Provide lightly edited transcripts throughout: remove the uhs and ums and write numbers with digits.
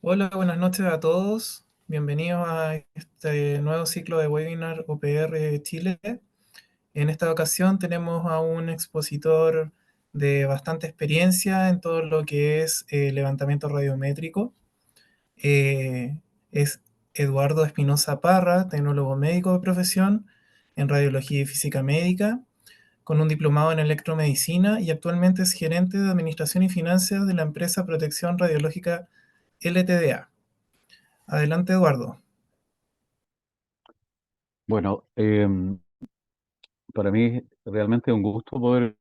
Hola, buenas noches a todos. Bienvenidos a este nuevo ciclo de webinar OPR Chile. En esta ocasión tenemos a un expositor de bastante experiencia en todo lo que es levantamiento radiométrico. Es Eduardo Espinosa Parra, tecnólogo médico de profesión en radiología y física médica, con un diplomado en electromedicina y actualmente es gerente de administración y finanzas de la empresa Protección Radiológica LTDA. Adelante, Eduardo. Bueno, para mí es realmente un gusto poder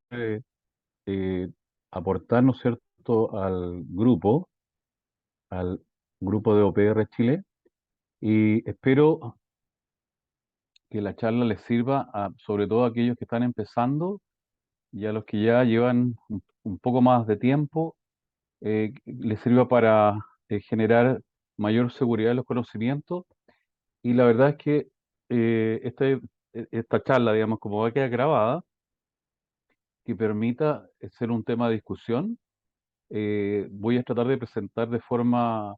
eh, aportar, ¿no es cierto?, al grupo de OPR Chile, y espero que la charla les sirva sobre todo a aquellos que están empezando y a los que ya llevan un poco más de tiempo, les sirva para generar mayor seguridad de los conocimientos. Y la verdad es que esta charla, digamos, como va a quedar grabada, que permita ser un tema de discusión. Voy a tratar de presentar de forma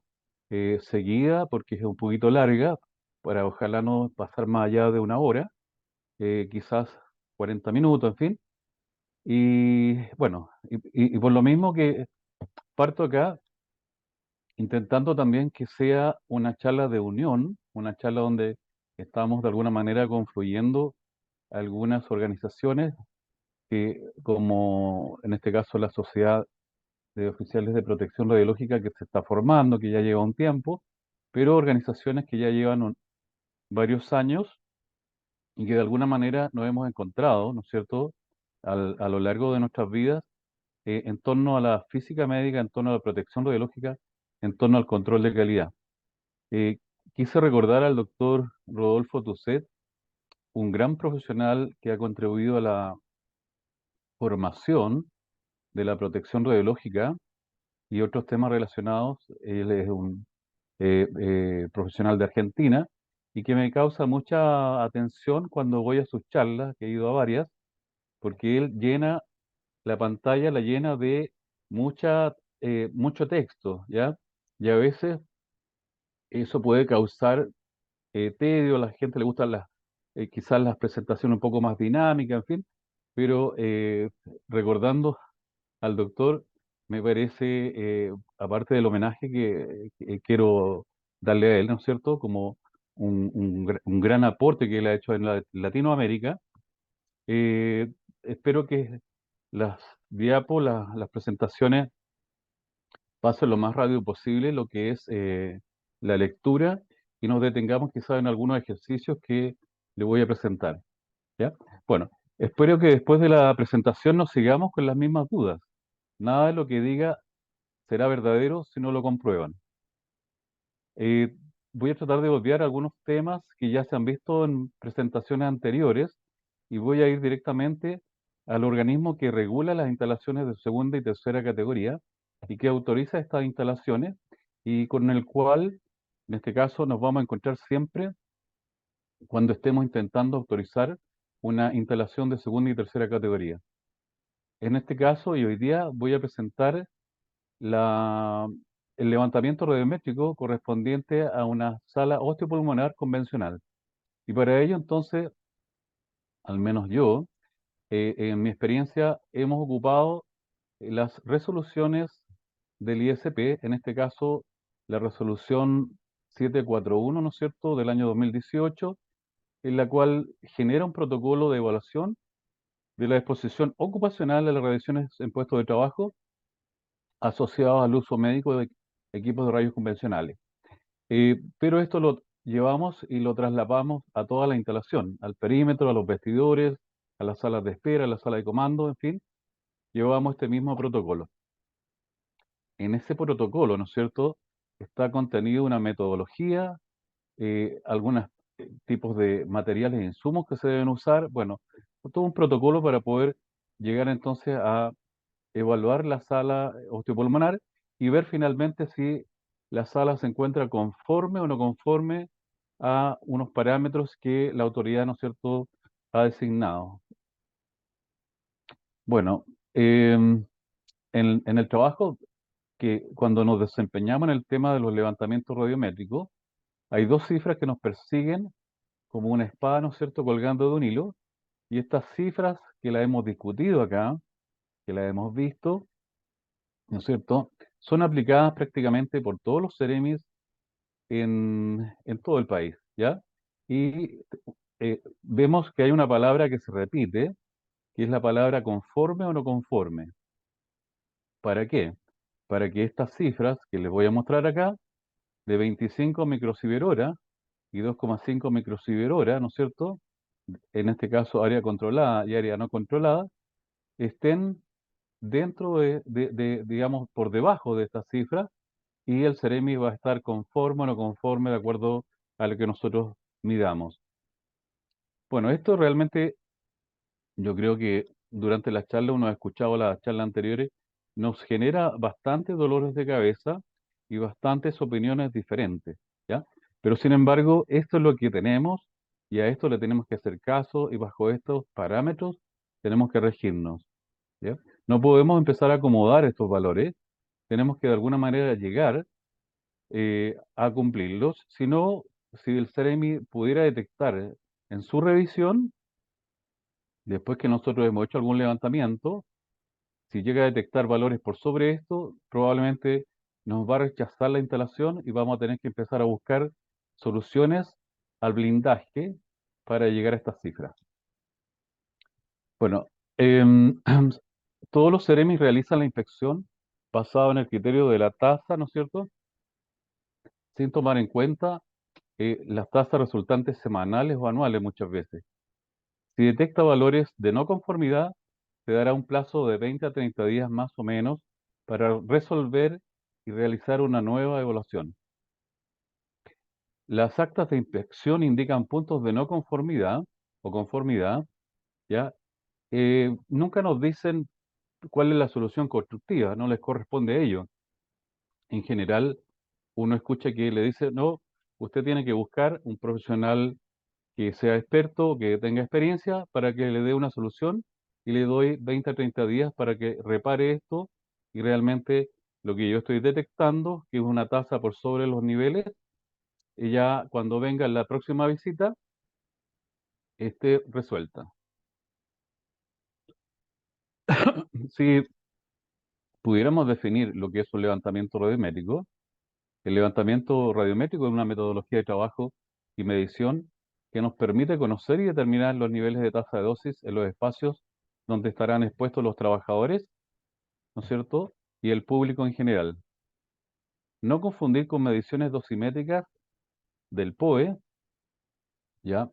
seguida, porque es un poquito larga, para ojalá no pasar más allá de una hora, quizás 40 minutos, en fin. Y bueno, y por lo mismo que parto acá, intentando también que sea una charla de unión, una charla donde estamos de alguna manera confluyendo algunas organizaciones que, como en este caso la Sociedad de Oficiales de Protección Radiológica, que se está formando, que ya lleva un tiempo, pero organizaciones que ya llevan varios años y que de alguna manera nos hemos encontrado, ¿no es cierto?, a lo largo de nuestras vidas, en torno a la física médica, en torno a la protección radiológica, en torno al control de calidad. Eh, Quise recordar al doctor Rodolfo Tusset, un gran profesional que ha contribuido a la formación de la protección radiológica y otros temas relacionados. Él es un profesional de Argentina y que me causa mucha atención cuando voy a sus charlas, que he ido a varias, porque él llena la pantalla, la llena de mucho texto, ¿ya? Y a veces eso puede causar tedio, a la gente le gustan quizás las presentaciones un poco más dinámicas, en fin, pero recordando al doctor, me parece, aparte del homenaje que quiero darle a él, ¿no es cierto?, como un gran aporte que él ha hecho en Latinoamérica. Espero que las las presentaciones pasen lo más rápido posible, lo que es la lectura, y nos detengamos quizás en algunos ejercicios que le voy a presentar, ¿ya? Bueno, espero que después de la presentación nos sigamos con las mismas dudas. Nada de lo que diga será verdadero si no lo comprueban. Eh, Voy a tratar de obviar algunos temas que ya se han visto en presentaciones anteriores y voy a ir directamente al organismo que regula las instalaciones de segunda y tercera categoría y que autoriza estas instalaciones, y con el cual, en este caso, nos vamos a encontrar siempre cuando estemos intentando autorizar una instalación de segunda y tercera categoría. En este caso, y hoy día, voy a presentar la, el levantamiento radiométrico correspondiente a una sala osteopulmonar convencional. Y para ello, entonces, al menos yo, en mi experiencia, hemos ocupado las resoluciones del ISP, en este caso, la resolución 741, ¿no es cierto?, del año 2018, en la cual genera un protocolo de evaluación de la exposición ocupacional a las radiaciones en puestos de trabajo asociados al uso médico de equipos de rayos convencionales. Pero esto lo llevamos y lo trasladamos a toda la instalación, al perímetro, a los vestidores, a las salas de espera, a la sala de comando, en fin, llevamos este mismo protocolo. En ese protocolo, ¿no es cierto?, está contenido una metodología, algunos tipos de materiales e insumos que se deben usar, bueno, todo un protocolo para poder llegar entonces a evaluar la sala osteopulmonar y ver finalmente si la sala se encuentra conforme o no conforme a unos parámetros que la autoridad, ¿no es cierto?, ha designado. Bueno, en el trabajo que cuando nos desempeñamos en el tema de los levantamientos radiométricos, hay dos cifras que nos persiguen como una espada, ¿no es cierto?, colgando de un hilo, y estas cifras que las hemos discutido acá, que las hemos visto, ¿no es cierto?, son aplicadas prácticamente por todos los Ceremis en todo el país, ¿ya? Y vemos que hay una palabra que se repite, que es la palabra conforme o no conforme. ¿Para qué? Para que estas cifras que les voy a mostrar acá, de 25 microsievert hora y 2,5 microsievert hora, ¿no es cierto? En este caso, área controlada y área no controlada, estén dentro digamos, por debajo de estas cifras, y el Ceremi va a estar conforme o no conforme de acuerdo a lo que nosotros midamos. Bueno, esto realmente yo creo que durante la charla, uno ha escuchado las charlas anteriores, nos genera bastantes dolores de cabeza y bastantes opiniones diferentes, ¿ya? Pero sin embargo, esto es lo que tenemos y a esto le tenemos que hacer caso y bajo estos parámetros tenemos que regirnos, ¿ya? No podemos empezar a acomodar estos valores, tenemos que de alguna manera llegar a cumplirlos, si no, si el CEREMI pudiera detectar en su revisión, después que nosotros hemos hecho algún levantamiento, si llega a detectar valores por sobre esto, probablemente nos va a rechazar la instalación y vamos a tener que empezar a buscar soluciones al blindaje para llegar a estas cifras. Bueno, todos los CEREMI realizan la inspección basado en el criterio de la tasa, ¿no es cierto? Sin tomar en cuenta las tasas resultantes semanales o anuales muchas veces. Si detecta valores de no conformidad, se dará un plazo de 20 a 30 días más o menos para resolver y realizar una nueva evaluación. Las actas de inspección indican puntos de no conformidad o conformidad, ¿ya? Nunca nos dicen cuál es la solución constructiva, no les corresponde a ellos. En general, uno escucha que le dice, no, usted tiene que buscar un profesional que sea experto, que tenga experiencia, para que le dé una solución y le doy 20 a 30 días para que repare esto y realmente lo que yo estoy detectando, que es una tasa por sobre los niveles, y ya cuando venga la próxima visita, esté resuelta. Si pudiéramos definir lo que es un levantamiento radiométrico, el levantamiento radiométrico es una metodología de trabajo y medición que nos permite conocer y determinar los niveles de tasa de dosis en los espacios donde estarán expuestos los trabajadores, ¿no es cierto? Y el público en general. No confundir con mediciones dosimétricas del POE, ¿ya?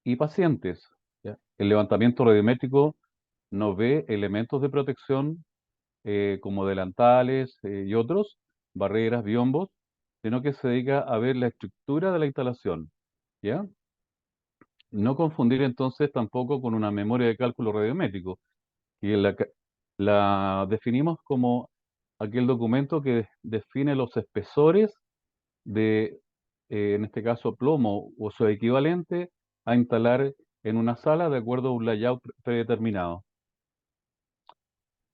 Y pacientes, ¿ya? El levantamiento radiométrico no ve elementos de protección como delantales y otros, barreras, biombos, sino que se dedica a ver la estructura de la instalación, ¿ya? No confundir entonces tampoco con una memoria de cálculo radiométrico, que la definimos como aquel documento que define los espesores de, en este caso, plomo o su equivalente a instalar en una sala de acuerdo a un layout predeterminado.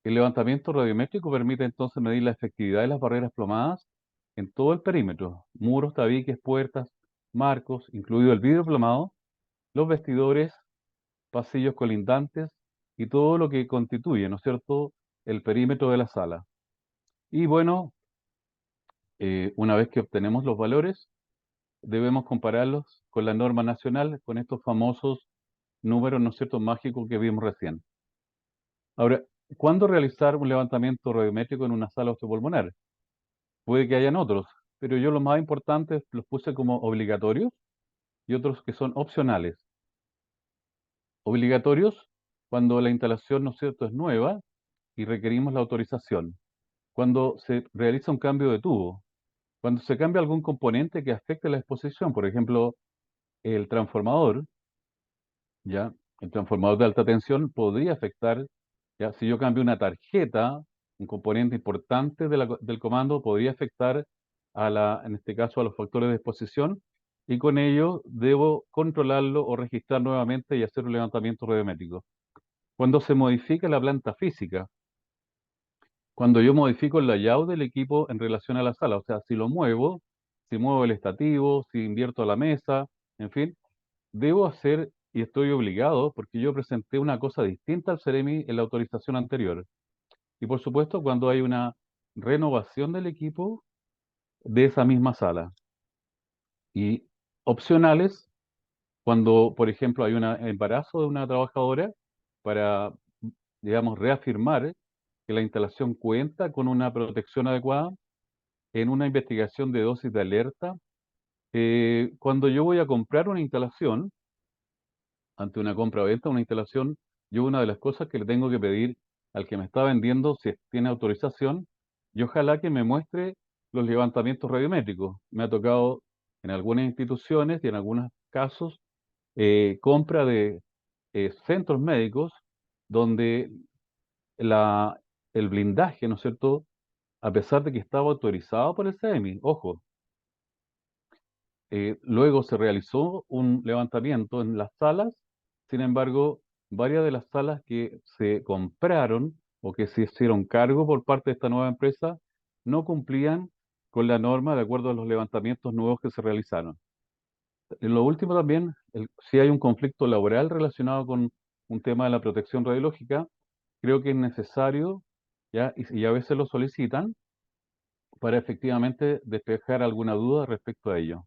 El levantamiento radiométrico permite entonces medir la efectividad de las barreras plomadas en todo el perímetro, muros, tabiques, puertas, marcos, incluido el vidrio plomado, los vestidores, pasillos colindantes y todo lo que constituye, ¿no es cierto?, el perímetro de la sala. Y bueno, una vez que obtenemos los valores, debemos compararlos con la norma nacional, con estos famosos números, ¿no es cierto?, mágicos que vimos recién. Ahora, ¿cuándo realizar un levantamiento radiométrico en una sala osteopulmonar? Puede que hayan otros, pero yo los más importantes los puse como obligatorios y otros que son opcionales. Obligatorios cuando la instalación, ¿no es cierto?, es nueva y requerimos la autorización. Cuando se realiza un cambio de tubo, cuando se cambia algún componente que afecte la exposición, por ejemplo, el transformador, ¿ya? El transformador de alta tensión podría afectar, ¿ya? Si yo cambio una tarjeta, un componente importante del comando, podría afectar en este caso, a los factores de exposición, y con ello debo controlarlo o registrar nuevamente y hacer un levantamiento radiométrico. Cuando se modifica la planta física, cuando yo modifico el layout del equipo en relación a la sala. O sea, si lo muevo, si muevo el estativo, si invierto la mesa, en fin, debo hacer, y estoy obligado, porque yo presenté una cosa distinta al Ceremi en la autorización anterior. Y por supuesto, cuando hay una renovación del equipo de esa misma sala. Y opcionales, cuando, por ejemplo, hay un embarazo de una trabajadora para, digamos, reafirmar que la instalación cuenta con una protección adecuada en una investigación de dosis de alerta. Cuando yo voy a comprar una instalación, ante una compra o venta de una instalación, yo una de las cosas que le tengo que pedir al que me está vendiendo, si tiene autorización, y ojalá que me muestre los levantamientos radiométricos. Me ha tocado en algunas instituciones y en algunos casos compra de centros médicos donde la, el blindaje, ¿no es cierto?, a pesar de que estaba autorizado por el CEMI, ojo, luego se realizó un levantamiento en las salas. Sin embargo, varias de las salas que se compraron o que se hicieron cargo por parte de esta nueva empresa no cumplían con la norma de acuerdo a los levantamientos nuevos que se realizaron. En lo último también, si hay un conflicto laboral relacionado con un tema de la protección radiológica, creo que es necesario, ¿ya? Y a veces lo solicitan para efectivamente despejar alguna duda respecto a ello.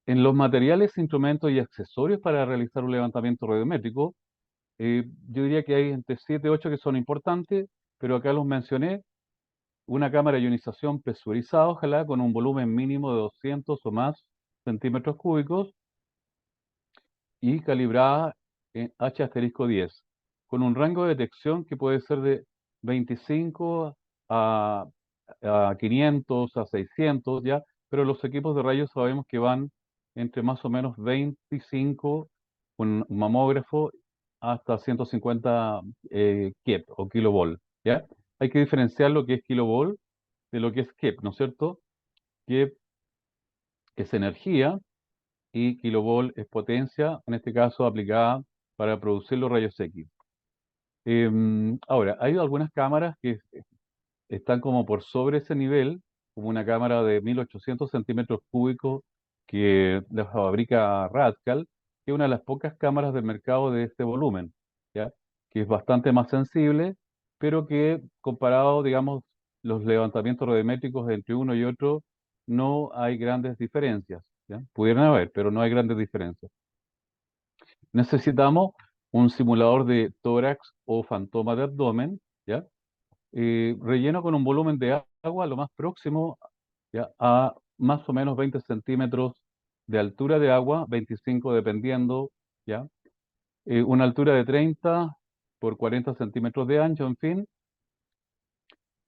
En los materiales, instrumentos y accesorios para realizar un levantamiento radiométrico, yo diría que hay entre 7 y 8 que son importantes, pero acá los mencioné. Una cámara de ionización presurizada, ojalá con un volumen mínimo de 200 o más centímetros cúbicos y calibrada en H asterisco 10, con un rango de detección que puede ser de 25 a, a 500, a 600, ¿ya? Pero los equipos de rayos sabemos que van entre más o menos 25 con un mamógrafo hasta 150 kep o kilovolt, ¿ya? Hay que diferenciar lo que es kilovolt de lo que es kep, ¿no es cierto? Kep es energía y kilovolt es potencia, en este caso aplicada para producir los rayos X. Ahora, hay algunas cámaras que están como por sobre ese nivel, como una cámara de 1800 centímetros cúbicos que la fabrica Radcal, que es una de las pocas cámaras del mercado de este volumen, ¿ya? Que es bastante más sensible, pero que comparado, digamos, los levantamientos radiométricos entre uno y otro, no hay grandes diferencias, ¿ya? Pudieran haber, pero no hay grandes diferencias. Necesitamos un simulador de tórax o fantoma de abdomen, ¿ya? Relleno con un volumen de agua lo más próximo, ¿ya? A más o menos 20 centímetros de altura de agua, 25 dependiendo, ¿ya? Una altura de 30 por 40 centímetros de ancho, en fin.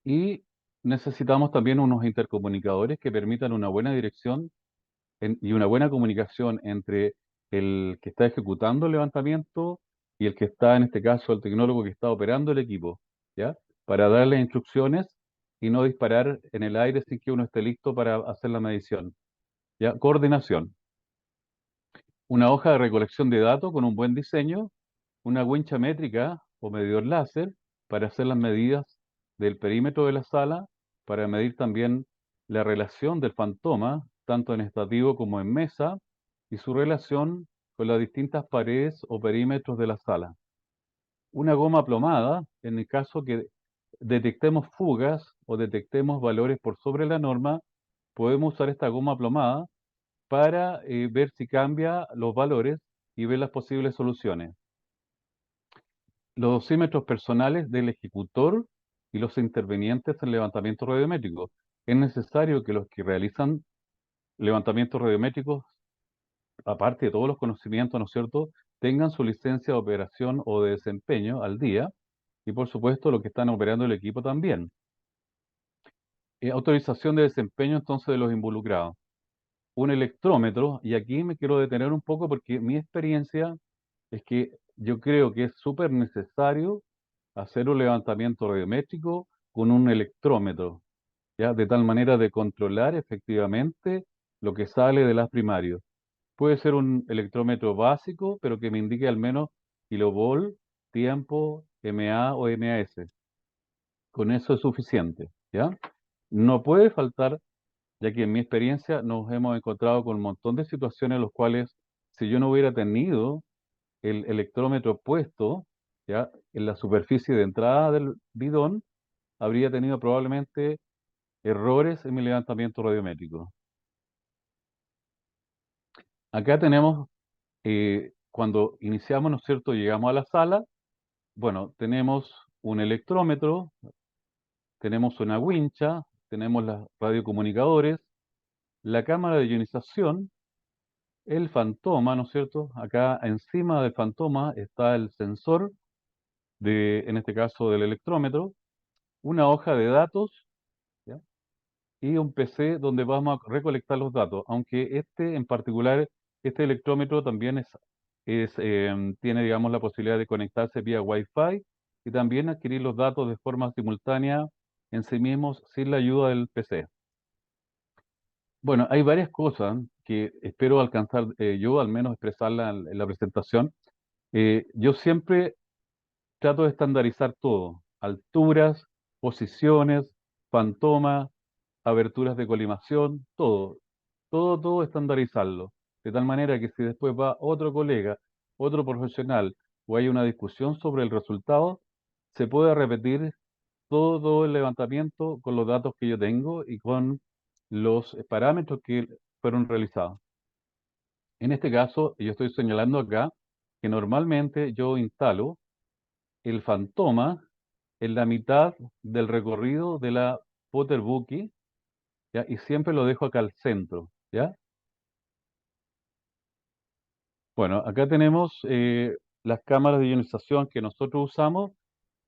Y necesitamos también unos intercomunicadores que permitan una buena dirección y una buena comunicación entre el que está ejecutando el levantamiento y el que está, en este caso, el tecnólogo que está operando el equipo, ¿ya? Para darle instrucciones y no disparar en el aire sin que uno esté listo para hacer la medición, ¿ya? Coordinación. Una hoja de recolección de datos con un buen diseño, una wincha métrica o medidor láser para hacer las medidas del perímetro de la sala, para medir también la relación del fantoma, tanto en estativo como en mesa, y su relación con las distintas paredes o perímetros de la sala. Una goma plomada, en el caso que detectemos fugas o detectemos valores por sobre la norma, podemos usar esta goma plomada para ver si cambia los valores y ver las posibles soluciones. Los dosímetros personales del ejecutor y los intervenientes en levantamiento radiométrico. Es necesario que los que realizan levantamientos radiométricos, aparte de todos los conocimientos, ¿no es cierto?, tengan su licencia de operación o de desempeño al día y, por supuesto, los que están operando el equipo también. Autorización de desempeño entonces de los involucrados. Un electrómetro, y aquí me quiero detener un poco porque mi experiencia es que yo creo que es súper necesario hacer un levantamiento radiométrico con un electrómetro, ¿ya? De tal manera de controlar efectivamente lo que sale de las primarios. Puede ser un electrómetro básico, pero que me indique al menos kilovolt, tiempo MA o MAS. Con eso es suficiente, ¿ya? No puede faltar, ya que en mi experiencia nos hemos encontrado con un montón de situaciones en las cuales si yo no hubiera tenido el electrómetro puesto, ¿ya? En la superficie de entrada del bidón, habría tenido probablemente errores en mi levantamiento radiométrico. Acá tenemos, cuando iniciamos, ¿no es cierto?, llegamos a la sala, bueno, tenemos un electrómetro, tenemos una wincha, tenemos los radiocomunicadores, la cámara de ionización, el fantoma, ¿no es cierto? Acá encima del fantoma está el sensor en este caso del electrómetro, una hoja de datos, ¿ya? Y un PC donde vamos a recolectar los datos, aunque este en particular, este electrómetro también tiene, digamos, la posibilidad de conectarse vía Wi-Fi y también adquirir los datos de forma simultánea en sí mismos sin la ayuda del PC. Bueno, hay varias cosas que espero alcanzar, yo al menos expresarla en la presentación. Yo siempre trato de estandarizar todo, alturas, posiciones, fantoma, aberturas de colimación, todo estandarizarlo, de tal manera que si después va otro colega, otro profesional, o hay una discusión sobre el resultado, se puede repetir todo el levantamiento con los datos que yo tengo y con los parámetros que fueron realizados. En este caso, yo estoy señalando acá que normalmente yo instalo el fantoma en la mitad del recorrido de la Potter Bookie, ¿ya? Y siempre lo dejo acá al centro, ¿ya? Bueno, acá tenemos las cámaras de ionización que nosotros usamos,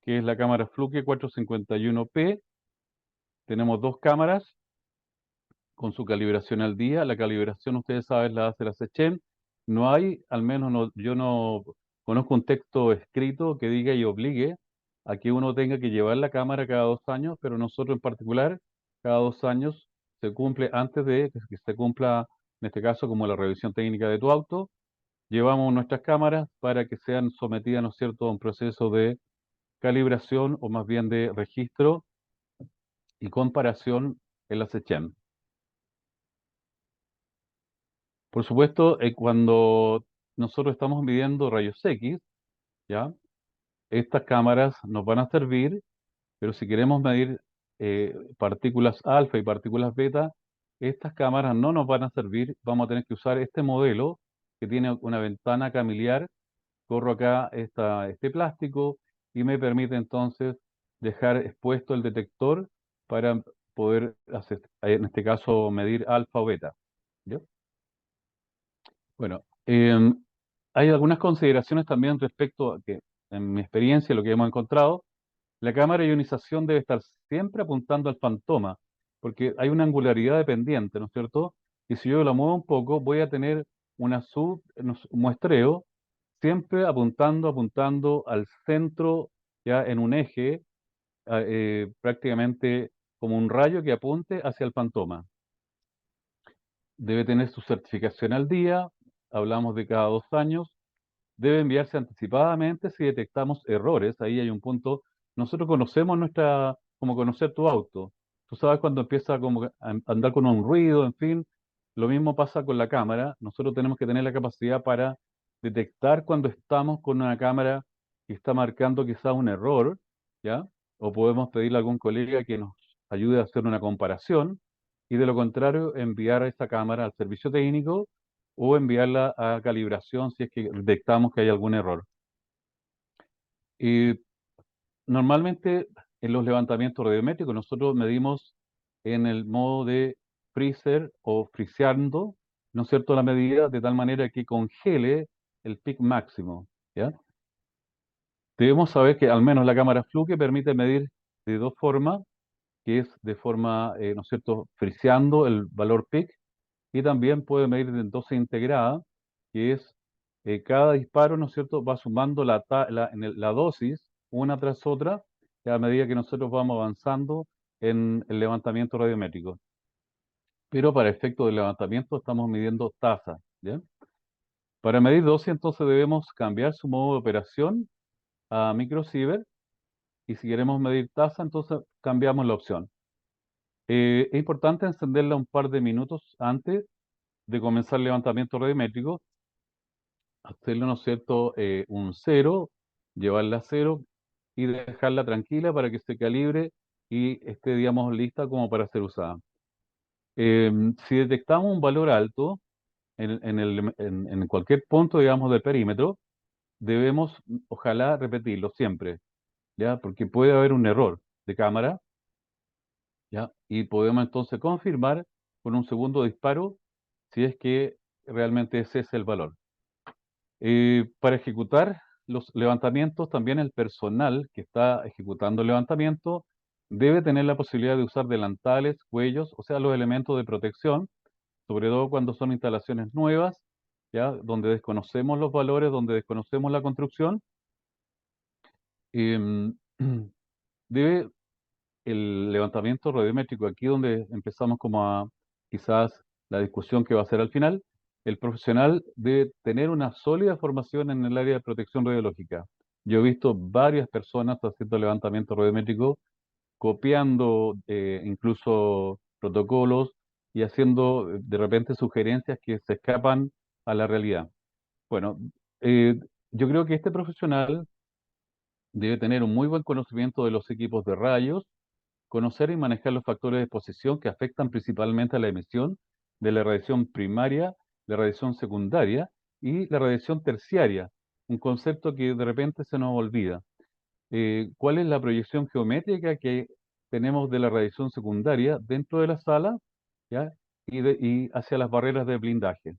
que es la cámara Fluke 451P. Tenemos dos cámaras con su calibración al día. La calibración, ustedes saben, la hace la SECHEN. No hay, al menos yo no conozco un texto escrito que diga y obligue a que uno tenga que llevar la cámara cada 2 años, pero nosotros en particular, cada 2 años se cumple antes de que se cumpla, en este caso, como la revisión técnica de tu auto, llevamos nuestras cámaras para que sean sometidas, ¿no es cierto?, a un proceso de calibración o más bien de registro y comparación en la SECHEN. Por supuesto, cuando nosotros estamos midiendo rayos X, ¿ya? Estas cámaras nos van a servir, pero si queremos medir partículas alfa y partículas beta, estas cámaras no nos van a servir. Vamos a tener que usar este modelo que tiene una ventana camiliar. Corro acá este plástico y me permite entonces dejar expuesto el detector para poder hacer, en este caso, medir alfa o beta. ¿Ya? Bueno, hay algunas consideraciones también respecto a que, en mi experiencia, lo que hemos encontrado, la cámara de ionización debe estar siempre apuntando al fantoma, porque hay una angularidad dependiente, ¿no es cierto? Y si yo la muevo un poco, voy a tener un muestreo siempre apuntando al centro, ya en un eje, prácticamente como un rayo que apunte hacia el fantoma. Debe tener su certificación al día, hablamos de cada 2 años, debe enviarse anticipadamente si detectamos errores. Ahí hay un punto. Nosotros conocemos como conocer tu auto. Tú sabes cuando empieza como a andar con un ruido, en fin. Lo mismo pasa con la cámara. Nosotros tenemos que tener la capacidad para detectar cuando estamos con una cámara que está marcando quizás un error, ¿ya? O podemos pedirle a algún colega que nos ayude a hacer una comparación y de lo contrario enviar a esta cámara al servicio técnico o enviarla a calibración si es que detectamos que hay algún error. Y normalmente en los levantamientos radiométricos nosotros medimos en el modo de freezer o friseando, ¿no es cierto?, la medida de tal manera que congele el pic máximo, ¿ya? Debemos saber que al menos la cámara Fluke permite medir de dos formas, que es de forma, ¿no es cierto?, friseando el valor peak y también puede medir en dosis integrada, que es cada disparo, ¿no es cierto?, va sumando la dosis una tras otra a medida que nosotros vamos avanzando en el levantamiento radiométrico. Pero para efecto de levantamiento estamos midiendo tasa, ¿ya? Para medir dosis entonces debemos cambiar su modo de operación a microsieverts y si queremos medir tasa, entonces cambiamos la opción. Es importante encenderla un par de minutos antes de comenzar el levantamiento radiométrico, hacerle, ¿no es cierto?, un cero, llevarla a cero y dejarla tranquila para que se calibre y esté, digamos, lista como para ser usada. Si detectamos un valor alto en cualquier punto, digamos, del perímetro, debemos, ojalá, repetirlo siempre, ¿ya? Porque puede haber un error de cámara, ¿ya? Y podemos entonces confirmar con un segundo disparo si es que realmente ese es el valor. Para ejecutar los levantamientos, también el personal que está ejecutando el levantamiento debe tener la posibilidad de usar delantales, cuellos, o sea, los elementos de protección, sobre todo cuando son instalaciones nuevas, ¿ya? Donde desconocemos los valores, donde desconocemos la construcción. Em, debe el levantamiento radiométrico, aquí donde empezamos como a quizás la discusión que va a ser al final, el profesional debe tener una sólida formación en el área de protección radiológica. Yo he visto varias personas haciendo levantamiento radiométrico, copiando incluso protocolos y haciendo de repente sugerencias que se escapan a la realidad. Bueno, eh, yo creo que este profesional debe tener un muy buen conocimiento de los equipos de rayos, conocer y manejar los factores de exposición que afectan principalmente a la emisión de la radiación primaria, la radiación secundaria y la radiación terciaria, un concepto que de repente se nos olvida. ¿Cuál es la proyección geométrica que tenemos de la radiación secundaria dentro de la sala, ¿ya? Y hacia las barreras de blindaje?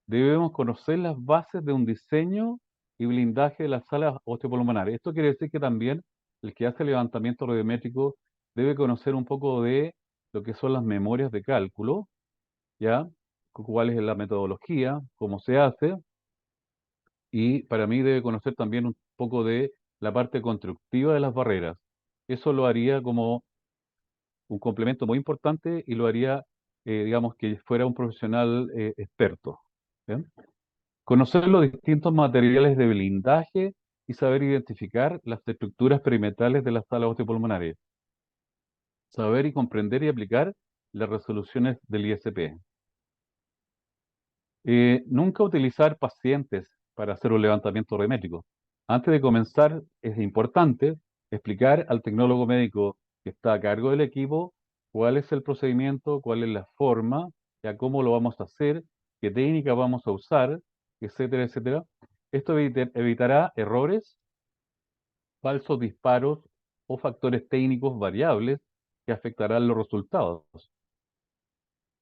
Debemos conocer las bases de un diseño y blindaje de las salas osteopulmonares. Esto quiere decir que también el que hace levantamiento radiométrico debe conocer un poco de lo que son las memorias de cálculo, ¿ya? Cuál es la metodología, cómo se hace, y para mí debe conocer también un poco de la parte constructiva de las barreras. Eso lo haría como un complemento muy importante y lo haría, digamos, que fuera un profesional experto. ¿Bien? Conocer los distintos materiales de blindaje y saber identificar las estructuras perimetrales de las salas osteopulmonares. Saber y comprender y aplicar las resoluciones del ISP. Nunca utilizar pacientes para hacer un levantamiento radiométrico. Antes de comenzar, es importante explicar al tecnólogo médico que está a cargo del equipo cuál es el procedimiento, cuál es la forma, ya cómo lo vamos a hacer, qué técnica vamos a usar, etcétera, etcétera. Esto evitará errores, falsos disparos o factores técnicos variables que afectarán los resultados.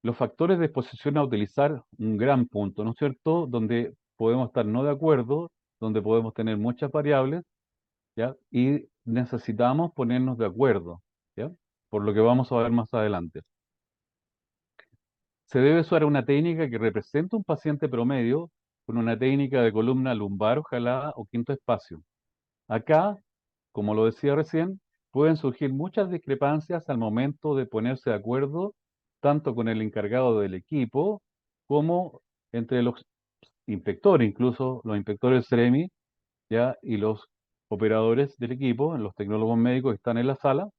Los factores de exposición a utilizar, un gran punto, ¿no es cierto? Donde podemos estar no de acuerdo, donde podemos tener muchas variables, ¿ya? Y necesitamos ponernos de acuerdo, ¿ya? Por lo que vamos a ver más adelante. Se debe usar una técnica que represente un paciente promedio con una técnica de columna lumbar, ojalá, o quinto espacio. Acá, como lo decía recién, pueden surgir muchas discrepancias al momento de ponerse de acuerdo, tanto con el encargado del equipo como entre los inspectores, incluso los inspectores CEREMI, ¿ya? Y los operadores del equipo, los tecnólogos médicos que están en la sala.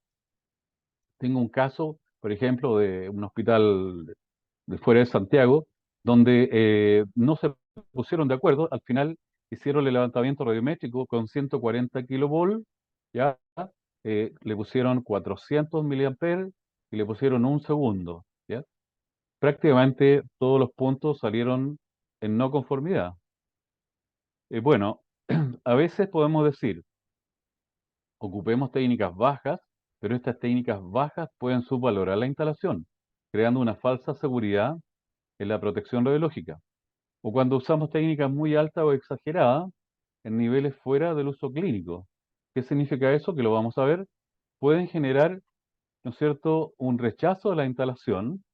Tengo un caso, por ejemplo, de un hospital de fuera de Santiago, donde no se pusieron de acuerdo, al final hicieron el levantamiento radiométrico con 140 kilovolt, ya le pusieron 400 miliamperes y le pusieron un segundo, ¿ya? Prácticamente todos los puntos salieron en no conformidad. Bueno, a veces podemos decir, ocupemos técnicas bajas, pero estas técnicas bajas pueden subvalorar la instalación, creando una falsa seguridad en la protección radiológica. O cuando usamos técnicas muy altas o exageradas en niveles fuera del uso clínico. ¿Qué significa eso? Que lo vamos a ver. Pueden generar, ¿no es cierto?, un rechazo a la instalación,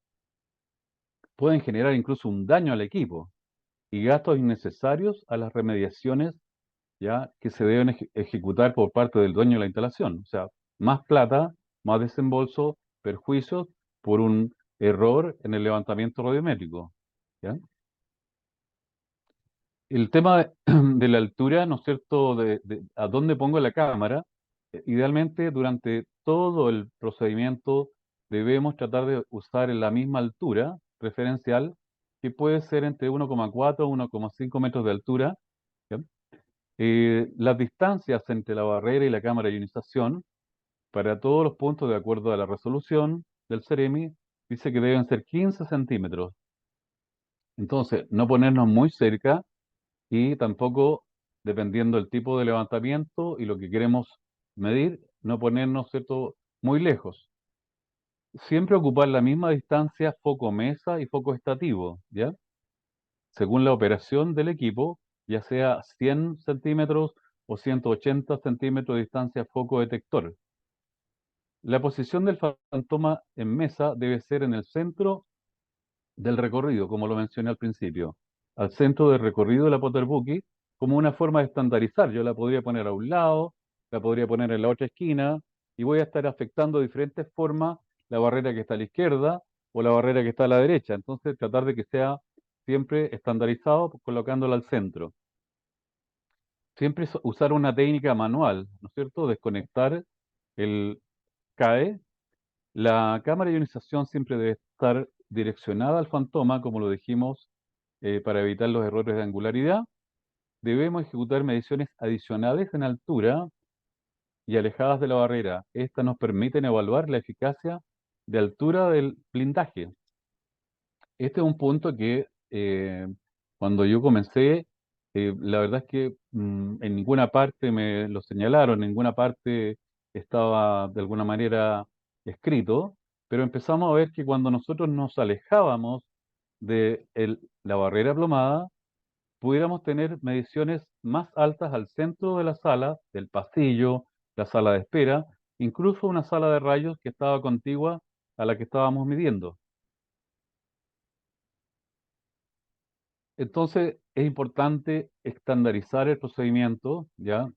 pueden generar incluso un daño al equipo y gastos innecesarios a las remediaciones ya que se deben ejecutar por parte del dueño de la instalación. O sea, más plata, más desembolso, perjuicios por un error en el levantamiento radiométrico. ¿Ya? El tema de, de la altura, ¿no es cierto?, de a dónde pongo la cámara, idealmente durante todo el procedimiento debemos tratar de usar la misma altura referencial, que puede ser entre 1,4 y 1,5 metros de altura. ¿Ya? Las distancias entre la barrera y la cámara de ionización, para todos los puntos de acuerdo a la resolución del CEREMI, dice que deben ser 15 centímetros. Entonces, no ponernos muy cerca y tampoco, dependiendo del tipo de levantamiento y lo que queremos medir, no ponernos, ¿cierto?, muy lejos. Siempre ocupar la misma distancia foco mesa y foco estativo, ¿ya? Según la operación del equipo, ya sea 100 centímetros o 180 centímetros de distancia foco detector. La posición del fantoma en mesa debe ser en el centro del recorrido, como lo mencioné al principio, al centro del recorrido de la Potterbuki, como una forma de estandarizar. Yo la podría poner a un lado, la podría poner en la otra esquina, y voy a estar afectando de diferentes formas la barrera que está a la izquierda o la barrera que está a la derecha. Entonces, tratar de que sea siempre estandarizado, colocándola al centro. Siempre usar una técnica manual, ¿no es cierto? Desconectar el CAE. La cámara de ionización siempre debe estar direccionada al fantoma, como lo dijimos, para evitar los errores de angularidad. Debemos ejecutar mediciones adicionales en altura y alejadas de la barrera. Estas nos permiten evaluar la eficacia de altura del blindaje. Este es un punto que cuando yo comencé, la verdad es que en ninguna parte me lo señalaron, en ninguna parte estaba de alguna manera escrito, pero empezamos a ver que cuando nosotros nos alejábamos de la barrera plomada, pudiéramos tener mediciones más altas al centro de la sala, del pasillo, la sala de espera, incluso una sala de rayos que estaba contigua a la que estábamos midiendo. Entonces, es importante estandarizar el procedimiento, ¿ya?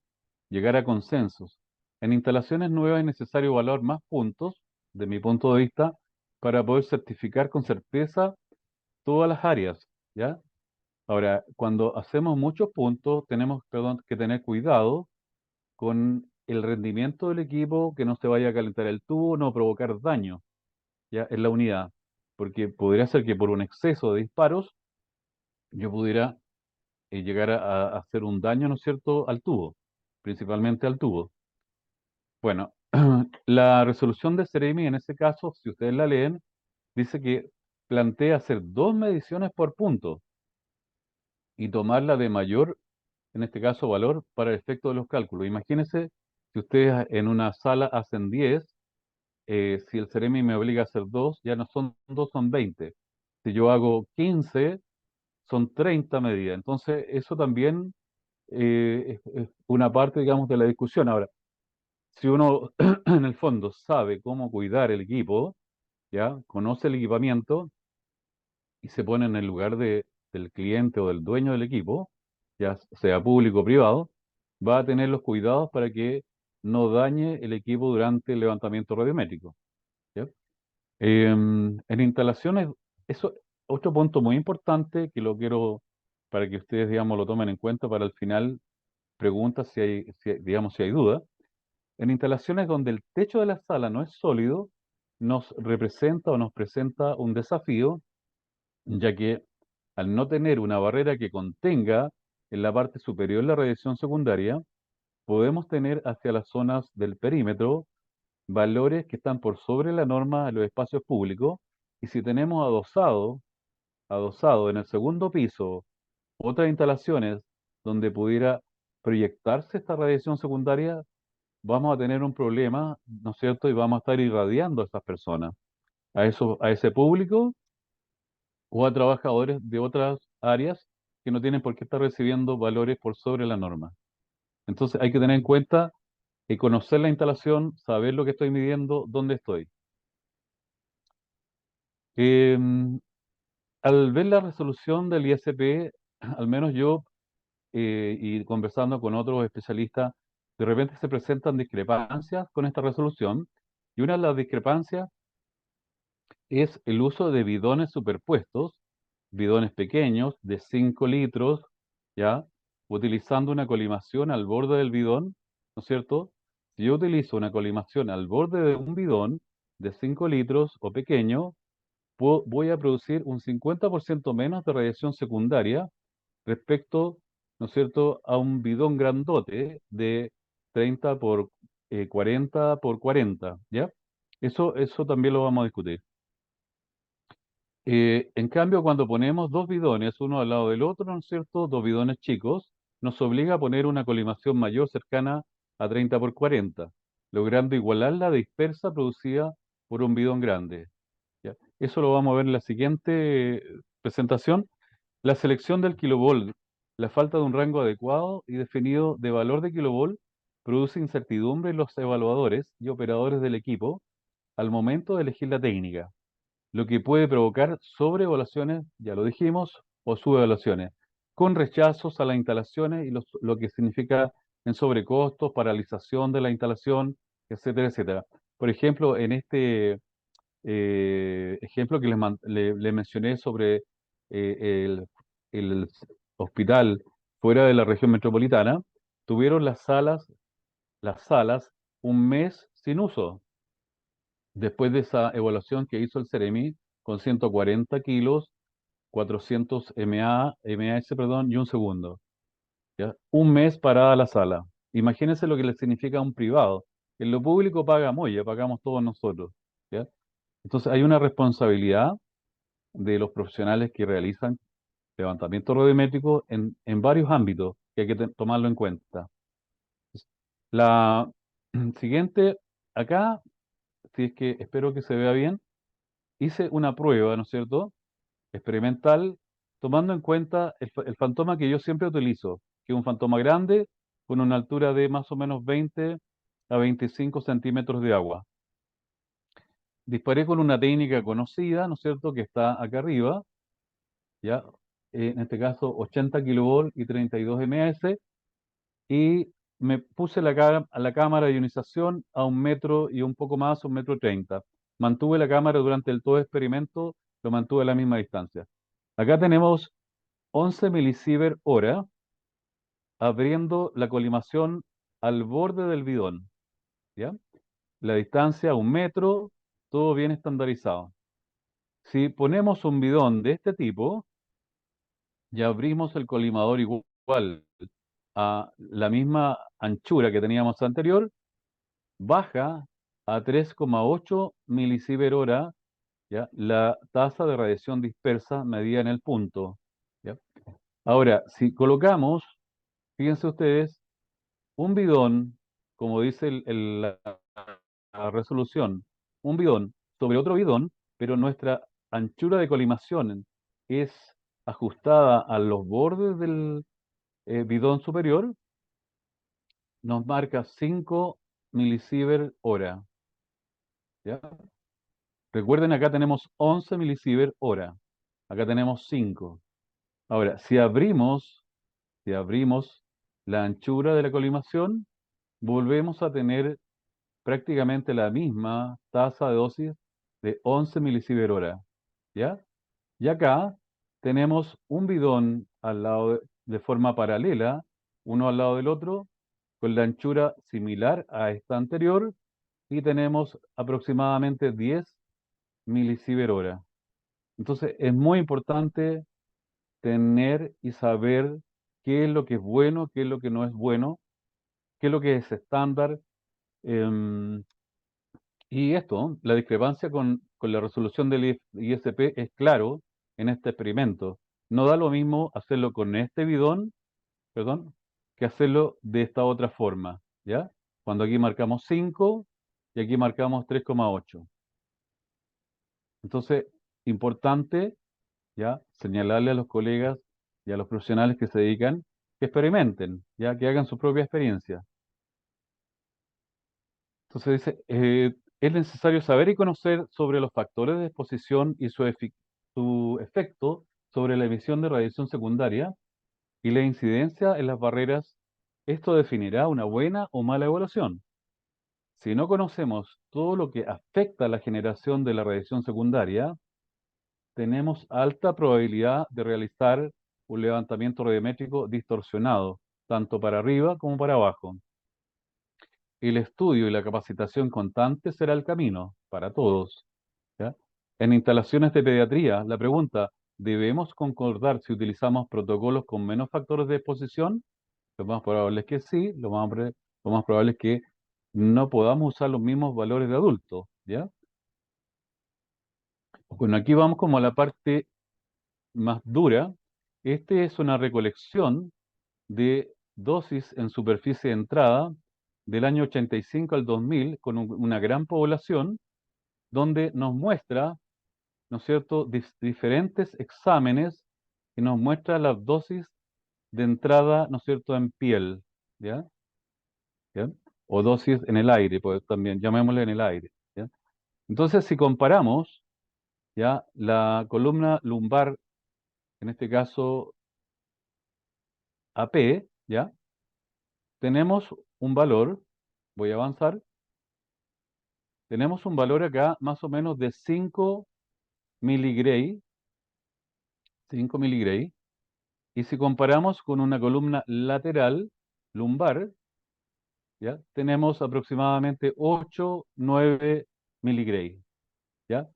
Llegar a consensos. En instalaciones nuevas es necesario evaluar más puntos, de mi punto de vista, para poder certificar con certeza todas las áreas, ¿ya? Ahora, cuando hacemos muchos puntos, tenemos, perdón, que tener cuidado con el rendimiento del equipo, que no se vaya a calentar el tubo, no provocar daño, ¿ya? En la unidad, porque podría ser que por un exceso de disparos yo pudiera llegar a hacer un daño, ¿no es cierto?, al tubo, principalmente al tubo. Bueno, la resolución de Ceremi en ese caso, si ustedes la leen, dice que plantea hacer dos mediciones por punto y tomarla de mayor, en este caso, valor para el efecto de los cálculos. Imagínense si ustedes en una sala hacen 10, si el Ceremi me obliga a hacer dos, ya no son dos, son 20. Si yo hago 15, son 30 medidas. Entonces, eso también es una parte, digamos, de la discusión. Ahora, si uno en el fondo sabe cómo cuidar el equipo, ya conoce el equipamiento y se pone en el lugar del cliente o del dueño del equipo, ya sea público o privado, va a tener los cuidados para que no dañe el equipo durante el levantamiento radiométrico. ¿Ya? En instalaciones, eso otro punto muy importante que lo quiero para que ustedes, digamos, lo tomen en cuenta para el final, preguntas digamos, si hay duda. En instalaciones donde el techo de la sala no es sólido, nos representa o nos presenta un desafío, ya que al no tener una barrera que contenga en la parte superior la radiación secundaria, podemos tener hacia las zonas del perímetro valores que están por sobre la norma en los espacios públicos, y si tenemos adosado en el segundo piso otras instalaciones donde pudiera proyectarse esta radiación secundaria, vamos a tener un problema, ¿no es cierto? Y vamos a estar irradiando a esas personas, a ese público o a trabajadores de otras áreas que no tienen por qué estar recibiendo valores por sobre la norma. Entonces hay que tener en cuenta y conocer la instalación, saber lo que estoy midiendo, dónde estoy. Em, Al ver la resolución del ISP, al menos yo, y conversando con otros especialistas, de repente se presentan discrepancias con esta resolución, y una de las discrepancias es el uso de bidones superpuestos, bidones pequeños de 5 litros ¿ya? Utilizando una colimación al borde del bidón, ¿no es cierto? Si yo utilizo una colimación al borde de un bidón de 5 litros o pequeño, voy a producir un 50% menos de radiación secundaria respecto, ¿no es cierto?, a un bidón grandote de 30 por 40 por 40, ¿ya? Eso también lo vamos a discutir. En cambio, cuando ponemos dos bidones, uno al lado del otro, ¿no es cierto?, dos bidones chicos, nos obliga a poner una colimación mayor cercana a 30 por 40, logrando igualar la dispersa producida por un bidón grande. ¿Ya? Eso lo vamos a ver en la siguiente presentación. La selección del kilovolt, la falta de un rango adecuado y definido de valor de kilovolt produce incertidumbre en los evaluadores y operadores del equipo al momento de elegir la técnica, lo que puede provocar sobreevaluaciones, ya lo dijimos, o subevaluaciones, con rechazos a las instalaciones y lo que significa en sobrecostos, paralización de la instalación, etcétera, etcétera. Por ejemplo, en este ejemplo que le mencioné sobre el hospital fuera de la región metropolitana, tuvieron las salas un mes sin uso, después de esa evaluación que hizo el Ceremi con 140 kilos, 400 MAS, perdón, y un segundo. ¿Ya? Un mes parada la sala. Imagínense lo que le significa a un privado. En lo público paga Moya, pagamos todos nosotros. ¿Ya? Entonces hay una responsabilidad de los profesionales que realizan levantamiento radiométrico en varios ámbitos que hay que tomarlo en cuenta. La siguiente, acá, si es que espero que se vea bien, hice una prueba, ¿no es cierto? Experimental, tomando en cuenta el fantoma que yo siempre utilizo, que es un fantoma grande con una altura de más o menos 20 a 25 centímetros de agua. Disparé con una técnica conocida, ¿no es cierto?, que está acá arriba, ¿ya? En este caso 80 kilovolt y 32 ms, y me puse la cámara de ionización a 1 metro y un poco más, 1,30 m. Mantuve la cámara durante todo el experimento, lo mantuve a la misma distancia. Acá tenemos 11 milisievert hora abriendo la colimación al borde del bidón, ¿ya? La distancia 1 metro, todo bien estandarizado. Si ponemos un bidón de este tipo, y abrimos el colimador igual a la misma anchura que teníamos anterior, baja a 3,8 milisievert hora, ¿ya? La tasa de radiación dispersa medida en el punto, ¿ya? Ahora, si colocamos, fíjense ustedes, un bidón, como dice la resolución, un bidón sobre otro bidón, pero nuestra anchura de colimación es ajustada a los bordes del bidón superior, nos marca 5 milisievert hora. ¿Ya? Recuerden, acá tenemos 11 milisievert hora. Acá tenemos 5. Ahora, si abrimos la anchura de la colimación, volvemos a tener prácticamente la misma tasa de dosis de 11 milisievert hora. ¿Ya? Y acá tenemos un bidón al lado de forma paralela, uno al lado del otro, con la anchura similar a esta anterior, y tenemos aproximadamente 10 milisievert hora. Entonces es muy importante tener y saber qué es lo que es bueno, qué es lo que no es bueno, qué es lo que es estándar. em, y esto, la discrepancia con la resolución del ISP es claro en este experimento. No da lo mismo hacerlo con este bidón, perdón, que hacerlo de esta otra forma, ¿ya? Cuando aquí marcamos 5 y aquí marcamos 3,8. Entonces, importante, ¿ya? Señalarle a los colegas y a los profesionales que se dedican que experimenten, ¿ya? Que hagan su propia experiencia. Entonces dice, es necesario saber y conocer sobre los factores de exposición y su efecto sobre la emisión de radiación secundaria y la incidencia en las barreras. Esto definirá una buena o mala evaluación. Si no conocemos todo lo que afecta a la generación de la radiación secundaria, tenemos alta probabilidad de realizar un levantamiento radiométrico distorsionado, tanto para arriba como para abajo. El estudio y la capacitación constante será el camino para todos. ¿Ya? En instalaciones de pediatría, la pregunta, ¿debemos concordar si utilizamos protocolos con menos factores de exposición? Lo más probable es que sí, lo más probable es que no podamos usar los mismos valores de adultos, ¿ya? Bueno, aquí vamos como a la parte más dura. Este es una recolección de dosis en superficie de entrada del año 85 al 2000 con una gran población, donde nos muestra, ¿no es cierto?, diferentes exámenes y nos muestra las dosis de entrada, ¿no es cierto?, en piel, ¿ya? ¿Ya? O dosis en el aire, pues también, llamémosle en el aire, ¿ya? Entonces, si comparamos, ¿ya?, la columna lumbar, en este caso AP, ¿ya?, tenemos un valor, voy a avanzar, tenemos un valor acá más o menos de 5 miligray, 5 miligray, y si comparamos con una columna lateral, lumbar, ¿ya?, tenemos aproximadamente 8, 9 miligray, ¿ya?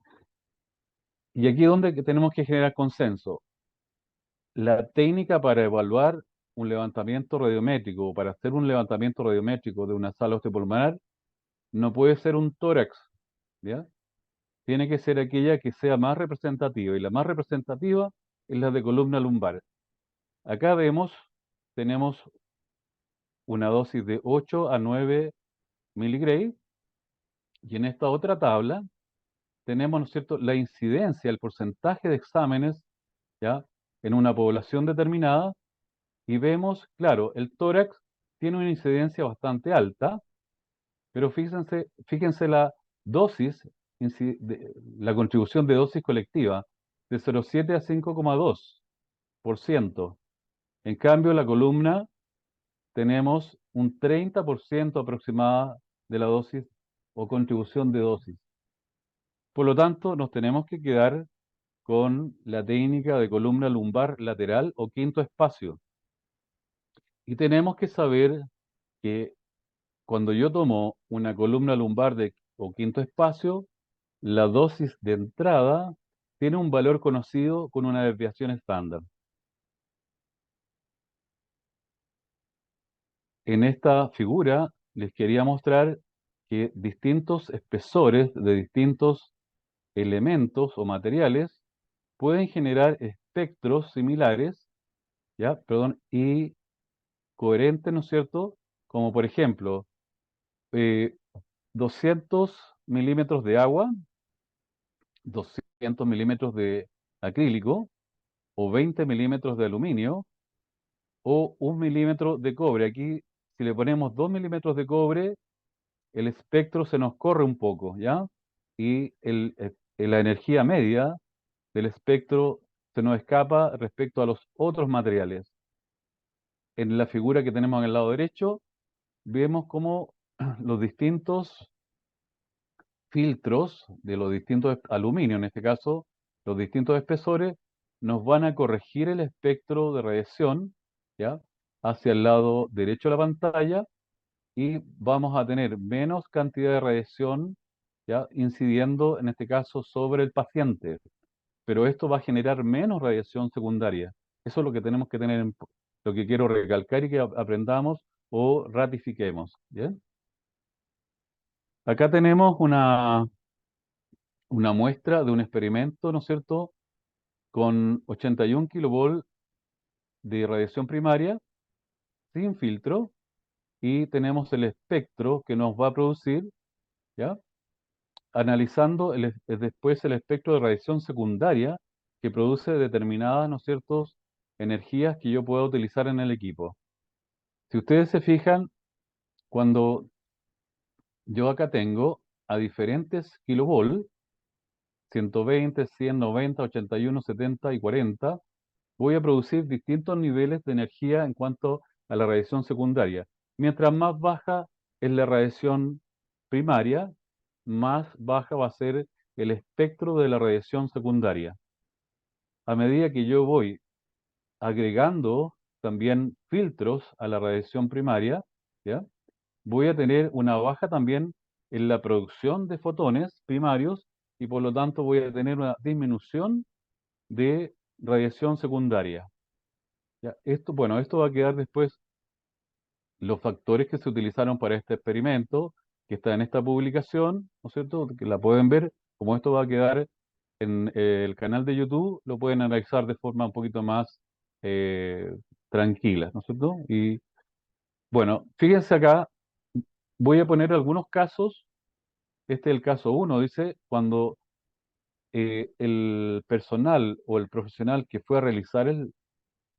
Y aquí es donde tenemos que generar consenso. La técnica para evaluar un levantamiento radiométrico o para hacer un levantamiento radiométrico de una sala osteopulmonar no puede ser un tórax, ¿ya? Tiene que ser aquella que sea más representativa, y la más representativa es la de columna lumbar. Acá vemos, tenemos una dosis de 8 a 9 miligray, y en esta otra tabla tenemos, ¿no es cierto?, la incidencia, el porcentaje de exámenes, ¿ya?, en una población determinada, y vemos, claro, el tórax tiene una incidencia bastante alta, pero fíjense la dosis, la contribución de dosis colectiva, de 0,7 a 5,2%. En cambio, la columna tenemos un 30% aproximada de la dosis o contribución de dosis. Por lo tanto, nos tenemos que quedar con la técnica de columna lumbar lateral o quinto espacio. Y tenemos que saber que cuando yo tomo una columna lumbar o quinto espacio, la dosis de entrada tiene un valor conocido con una desviación estándar. En esta figura les quería mostrar que distintos espesores de distintos elementos o materiales pueden generar espectros similares, ¿ya? Perdón, y coherentes, ¿no es cierto? Como por ejemplo, eh, 200 milímetros de agua, 200 milímetros de acrílico, o 20 milímetros de aluminio, o 1 milímetro de cobre. Aquí, si le ponemos 2 milímetros de cobre, el espectro se nos corre un poco, ¿ya? Y la energía media del espectro se nos escapa respecto a los otros materiales. En la figura que tenemos en el lado derecho, vemos cómo los distintos filtros de los distintos aluminio, en este caso, los distintos espesores, nos van a corregir el espectro de radiación, ¿ya?, hacia el lado derecho de la pantalla, y vamos a tener menos cantidad de radiación, ¿ya?, incidiendo, en este caso, sobre el paciente. Pero esto va a generar menos radiación secundaria. Eso es lo que tenemos que tener lo que quiero recalcar y que aprendamos o ratifiquemos, ¿bien? Acá tenemos una muestra de un experimento, ¿no es cierto?, con 81 kilovolts de radiación primaria, sin filtro, y tenemos el espectro que nos va a producir, ¿ya?, analizando después el espectro de radiación secundaria que produce determinadas, ¿no es cierto?, energías que yo puedo utilizar en el equipo. Si ustedes se fijan, cuando yo acá tengo a diferentes kilovolts, 120, 100, 90, 81, 70 y 40, voy a producir distintos niveles de energía en cuanto a la radiación secundaria. Mientras más baja es la radiación primaria, más baja va a ser el espectro de la radiación secundaria. A medida que yo voy agregando también filtros a la radiación primaria, ¿ya? Voy a tener una baja también en la producción de fotones primarios y por lo tanto voy a tener una disminución de radiación secundaria. ¿Ya? Esto, bueno, esto va a quedar después los factores que se utilizaron para este experimento, que está en esta publicación, ¿no es cierto? Que la pueden ver, como esto va a quedar en el canal de YouTube, lo pueden analizar de forma un poquito más eh, tranquila, ¿no es cierto? Y bueno, fíjense acá, voy a poner algunos casos. Este es el caso uno, dice, cuando el personal o el profesional que fue a realizar el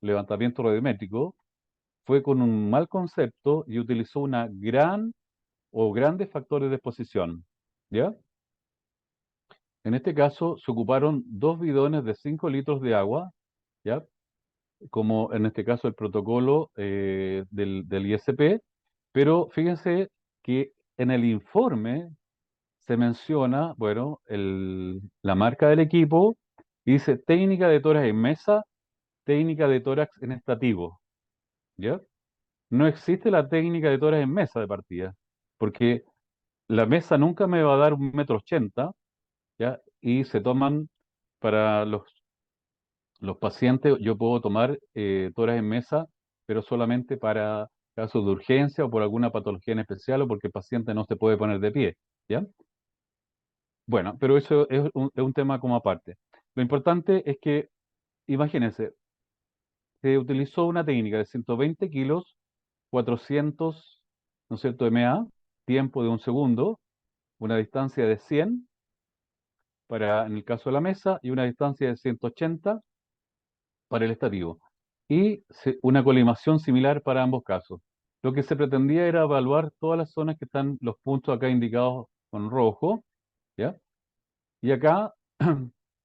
levantamiento radiométrico fue con un mal concepto y utilizó una gran o grandes factores de exposición. ¿Ya? En este caso se ocuparon dos bidones de 5 litros de agua, ¿ya? Como en este caso el protocolo del ISP, pero fíjense que en el informe se menciona, bueno, la marca del equipo y dice técnica de tórax en mesa, técnica de tórax en estativo, ¿ya? No existe la técnica de tórax en mesa de partida, porque la mesa nunca me va a dar 1,80 m, ¿ya? Y se toman para los pacientes, yo puedo tomar tórax en mesa, pero solamente para casos de urgencia o por alguna patología en especial o porque el paciente no se puede poner de pie, ¿ya? Bueno, pero eso es un tema como aparte. Lo importante es que, imagínense, se utilizó una técnica de 120 kilos, 400, ¿no es cierto?, MA, tiempo de un segundo, una distancia de 100 para, en el caso de la mesa, y una distancia de 180 para el estativo. Y una colimación similar para ambos casos. Lo que se pretendía era evaluar todas las zonas que están los puntos acá indicados con rojo, ¿ya? Y acá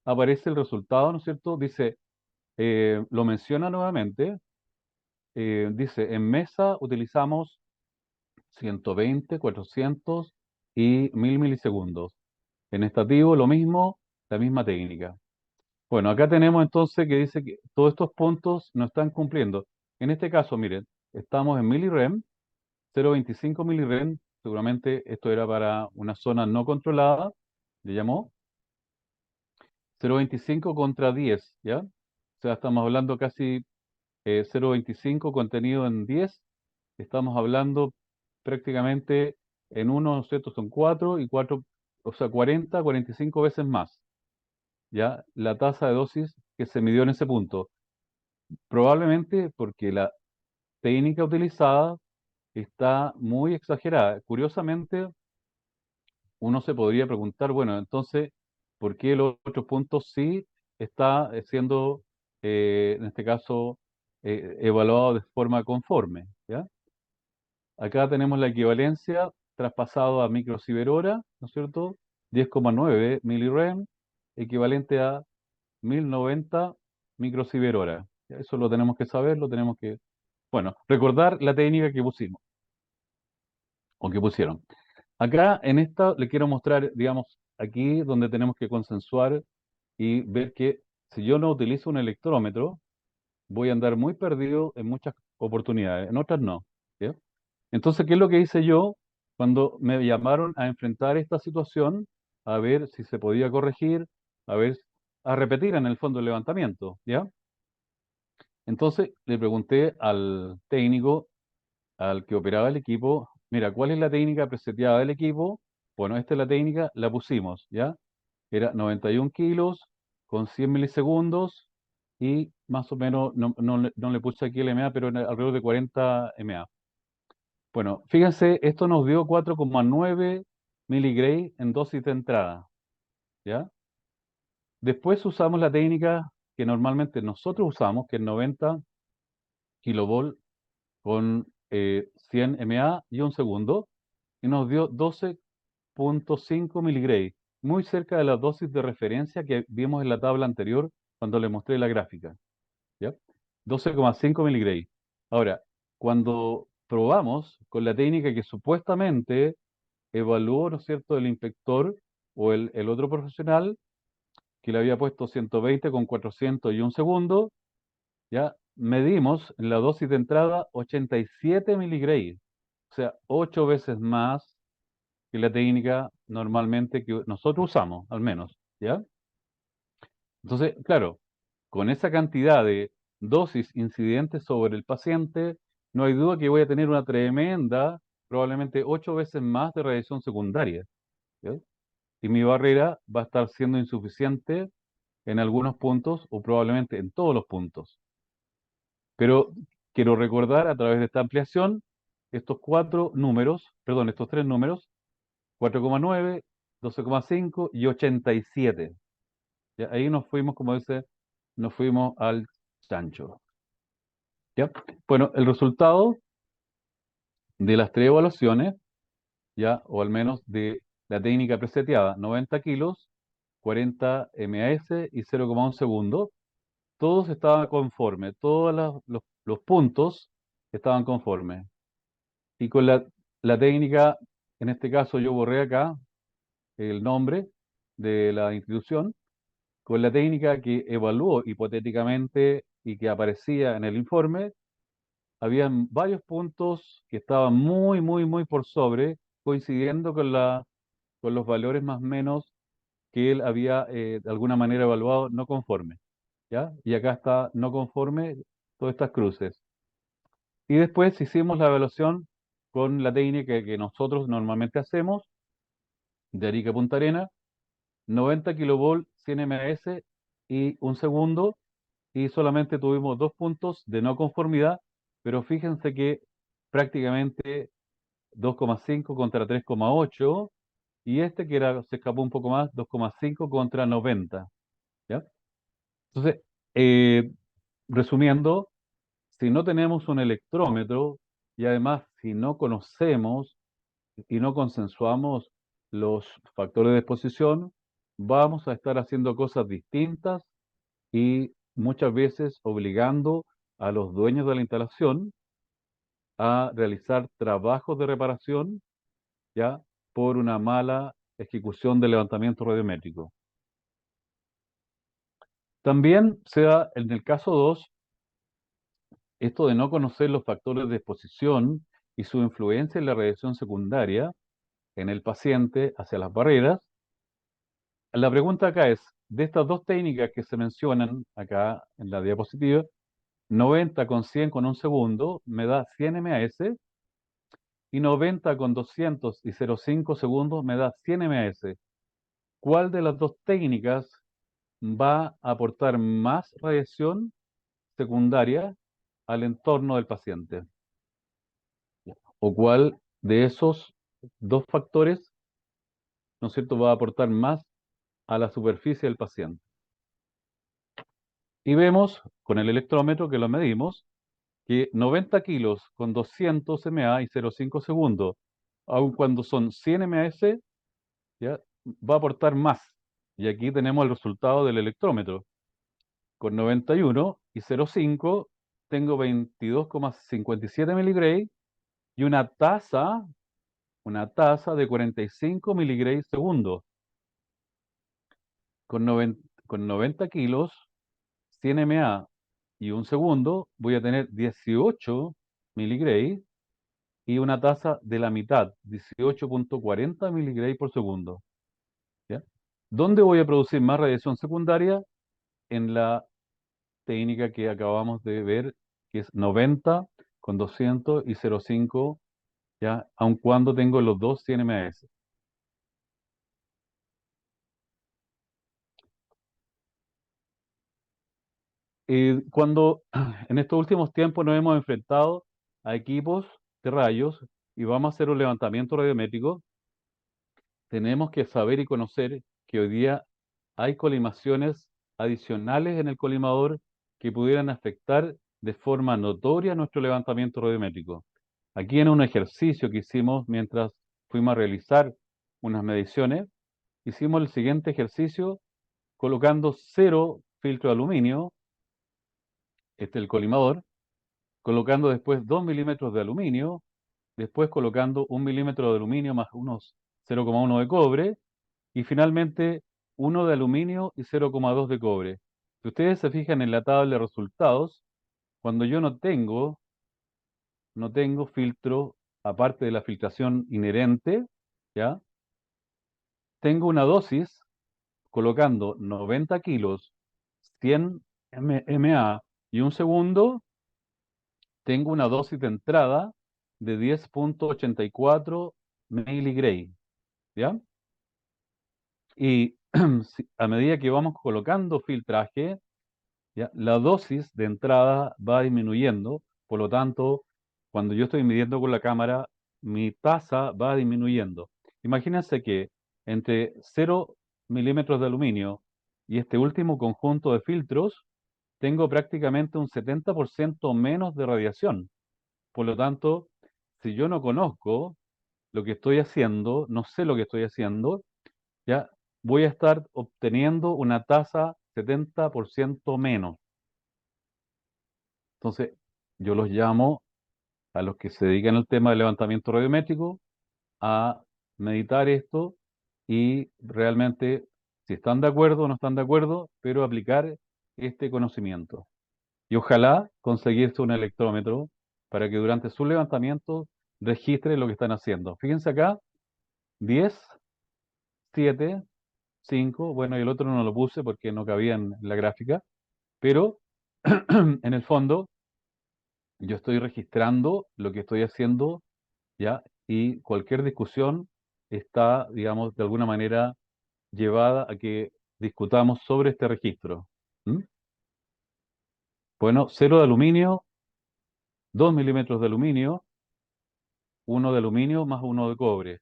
aparece el resultado, ¿no es cierto? Dice, lo menciona nuevamente, dice, en mesa utilizamos 120, 400 y 1000 milisegundos. En estativo lo mismo, la misma técnica. Bueno, acá tenemos entonces que dice que todos estos puntos no están cumpliendo. En este caso, miren, estamos en milirem, 0,25 milirem, seguramente esto era para una zona no controlada, le llamó, 0,25 contra 10, ¿ya? O sea, estamos hablando casi 0,25 contenido en 10, estamos hablando prácticamente en uno, ¿no es cierto? Son 4 y 4, o sea, 40, 45 veces más, ¿ya? La tasa de dosis que se midió en ese punto. Probablemente porque la técnica utilizada está muy exagerada. Curiosamente, uno se podría preguntar, bueno, entonces, ¿por qué los otros puntos sí está siendo, en este caso, evaluado de forma conforme? ¿Ya? Acá tenemos la equivalencia traspasado a microsievert-hora, ¿no es cierto? 10,9 milirem, equivalente a 1090 microsievert-hora. Eso lo tenemos que saber, lo tenemos que, bueno, recordar la técnica que pusimos o que pusieron. Acá en esta le quiero mostrar, digamos, aquí donde tenemos que consensuar y ver que si yo no utilizo un electrómetro, voy a andar muy perdido en muchas oportunidades, en otras no. ¿Sí? Entonces, ¿qué es lo que hice yo cuando me llamaron a enfrentar esta situación? A ver si se podía corregir, a ver, a repetir en el fondo el levantamiento, ¿ya? Entonces le pregunté al técnico, al que operaba el equipo, mira, ¿cuál es la técnica preseteada del equipo? Bueno, esta es la técnica, la pusimos, ¿ya? Era 91 kilos con 100 milisegundos y más o menos, no le puse aquí el MA, pero era alrededor de 40 MA. Bueno, fíjense, esto nos dio 4,9 miligray en dosis de entrada, ¿ya? Después usamos la técnica que normalmente nosotros usamos, que es 90 kilovolt con 100 MA y un segundo, y nos dio 12,5 miligray, muy cerca de la dosis de referencia que vimos en la tabla anterior cuando le mostré la gráfica, ¿ya? 12,5 miligray. Ahora, cuando probamos con la técnica que supuestamente evaluó, ¿no es cierto?, el inspector o el otro profesional que le había puesto 120 con 400 y un segundo, ¿ya? medimos en la dosis de entrada 87 miligray, o sea, 8 veces más que la técnica normalmente que nosotros usamos, al menos, ¿ya? Entonces, claro, con esa cantidad de dosis incidentes sobre el paciente, no hay duda que voy a tener una tremenda, probablemente 8 veces más de radiación secundaria, ¿ya? Y mi barrera va a estar siendo insuficiente en algunos puntos o probablemente en todos los puntos. Pero quiero recordar a través de esta ampliación estos cuatro números, perdón, estos tres números, 4,9, 12,5 y 87. ¿Ya? Ahí nos fuimos, como dice, nos fuimos al chancho. ¿Ya? Bueno, el resultado de las tres evaluaciones, ya, o al menos de la técnica preseteada, 90 kilos, 40 MAS y 0,1 segundos, todos estaban conformes, todos los puntos estaban conformes. Y con la técnica, en este caso yo borré acá el nombre de la institución, con la técnica que evaluó hipotéticamente y que aparecía en el informe, habían varios puntos que estaban muy, muy, muy por sobre, coincidiendo con los valores más o menos que él había de alguna manera evaluado no conforme, ¿ya? Y acá está no conforme, todas estas cruces. Y después hicimos la evaluación con la técnica que nosotros normalmente hacemos, de Arica a Punta Arena, 90 kilovolt, 100 ms y un segundo, y solamente tuvimos dos puntos de no conformidad, pero fíjense que prácticamente 2,5 contra 3,8, y este que era, se escapó un poco más, 2,5 contra 90, ¿ya? Entonces, eh, resumiendo, si no tenemos un electrómetro y además si no conocemos y no consensuamos los factores de exposición, vamos a estar haciendo cosas distintas y muchas veces obligando a los dueños de la instalación a realizar trabajos de reparación, ya, por una mala ejecución del levantamiento radiométrico. También se da en el caso 2 esto de no conocer los factores de exposición y su influencia en la radiación secundaria en el paciente hacia las barreras. La pregunta acá es, de estas dos técnicas que se mencionan acá en la diapositiva, 90 con 100 con un segundo me da 100 ms y 90 con 200 y 0,5 segundos me da 100 ms. ¿Cuál de las dos técnicas va a aportar más radiación secundaria al entorno del paciente? ¿O cuál de esos dos factores, ¿no es cierto?, va a aportar más a la superficie del paciente? Y vemos con el electrómetro que lo medimos, que 90 kilos con 200 mA y 0,5 segundos, aun cuando son 100 ms, ¿ya?, va a aportar más. Y aquí tenemos el resultado del electrómetro. Con 91 y 0,5 tengo 22,57 miligray y una tasa de 45 miligray segundo. Con 90 kilos, 100 mA y un segundo, voy a tener 18 miligray y una tasa de la mitad, 18,40 miligray por segundo. ¿Ya? ¿Dónde voy a producir más radiación secundaria? En la técnica que acabamos de ver, que es 90 con 200 y 0,5, ¿ya? Aun cuando tengo los dos 100 ms. Cuando en estos últimos tiempos nos hemos enfrentado a equipos de rayos y vamos a hacer un levantamiento radiométrico, tenemos que saber y conocer que hoy día hay colimaciones adicionales en el colimador que pudieran afectar de forma notoria nuestro levantamiento radiométrico. Aquí en un ejercicio que hicimos mientras fuimos a realizar unas mediciones, hicimos el siguiente ejercicio colocando 0 filtro de aluminio, este es el colimador, colocando después 2 milímetros de aluminio, después colocando 1 milímetro de aluminio más unos 0,1 de cobre, y finalmente 1 de aluminio y 0,2 de cobre. Si ustedes se fijan en la tabla de resultados, cuando yo no tengo filtro, aparte de la filtración inherente, ¿ya? Tengo una dosis colocando 90 kilos, 100 mA y un segundo, tengo una dosis de entrada de 10,84 miligray, ¿ya? Y a medida que vamos colocando filtraje, ¿ya? La dosis de entrada va disminuyendo, por lo tanto, cuando yo estoy midiendo con la cámara, mi tasa va disminuyendo. Imagínense que entre 0 milímetros de aluminio y este último conjunto de filtros, tengo prácticamente un 70% menos de radiación. Por lo tanto, si yo no conozco lo que estoy haciendo, no sé lo que estoy haciendo, ya voy a estar obteniendo una tasa 70% menos. Entonces, yo los llamo a los que se dedican al tema del levantamiento radiométrico a meditar esto y realmente, si están de acuerdo o no están de acuerdo, pero aplicar este conocimiento. Y ojalá conseguirse un electrómetro para que durante su levantamiento registre lo que están haciendo. Fíjense acá, 10, 7, 5, bueno, y el otro no lo puse porque no cabía en la gráfica, pero en el fondo yo estoy registrando lo que estoy haciendo, ¿ya? Y cualquier discusión está, digamos, de alguna manera llevada a que discutamos sobre este registro. ¿Mm? Bueno, 0 de aluminio, 2 milímetros de aluminio, 1 de aluminio más 1 de cobre.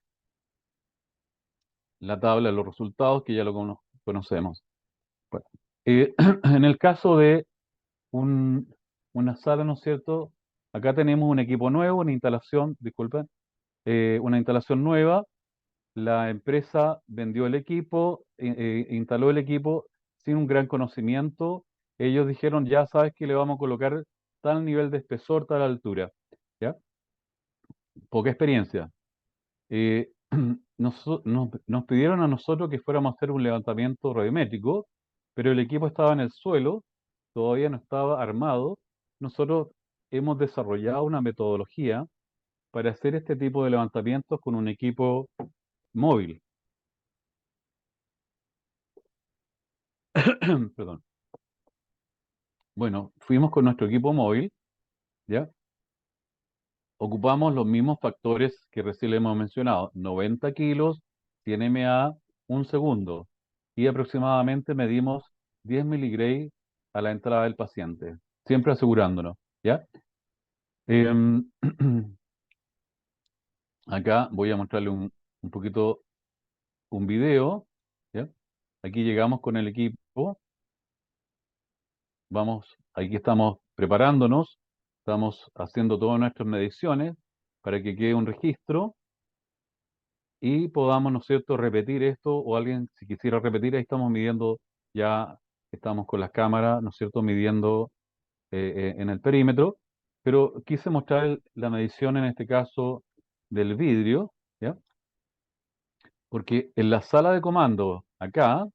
La tabla de los resultados que ya lo conocemos. Bueno, en el caso de un- una sala, ¿no es cierto? Acá tenemos un equipo nuevo, una instalación, disculpen, una instalación nueva. La empresa vendió el equipo, instaló el equipo sin un gran conocimiento. Ellos dijeron, ya sabes que le vamos a colocar tal nivel de espesor, tal altura. ¿Ya? Poca experiencia. Eh, nos pidieron a nosotros que fuéramos a hacer un levantamiento radiométrico, pero el equipo estaba en el suelo, todavía no estaba armado. Nosotros hemos desarrollado una metodología para hacer este tipo de levantamientos con un equipo móvil. Perdón. Bueno, fuimos con nuestro equipo móvil, ¿ya? Ocupamos los mismos factores que recién le hemos mencionado, 90 kilos, 100 mA, un segundo, y aproximadamente medimos 10 miligray a la entrada del paciente, siempre asegurándonos, ¿ya? Em, acá voy a mostrarle un poquito un video, ¿ya? Aquí llegamos con el equipo, vamos, aquí estamos preparándonos, estamos haciendo todas nuestras mediciones para que quede un registro y podamos, ¿no es cierto?, repetir esto o alguien si quisiera repetir, ahí estamos midiendo, ya estamos con las cámaras, ¿no es cierto?, midiendo en el perímetro, pero quise mostrar la medición en este caso del vidrio, ¿ya? Porque en la sala de comando, acá,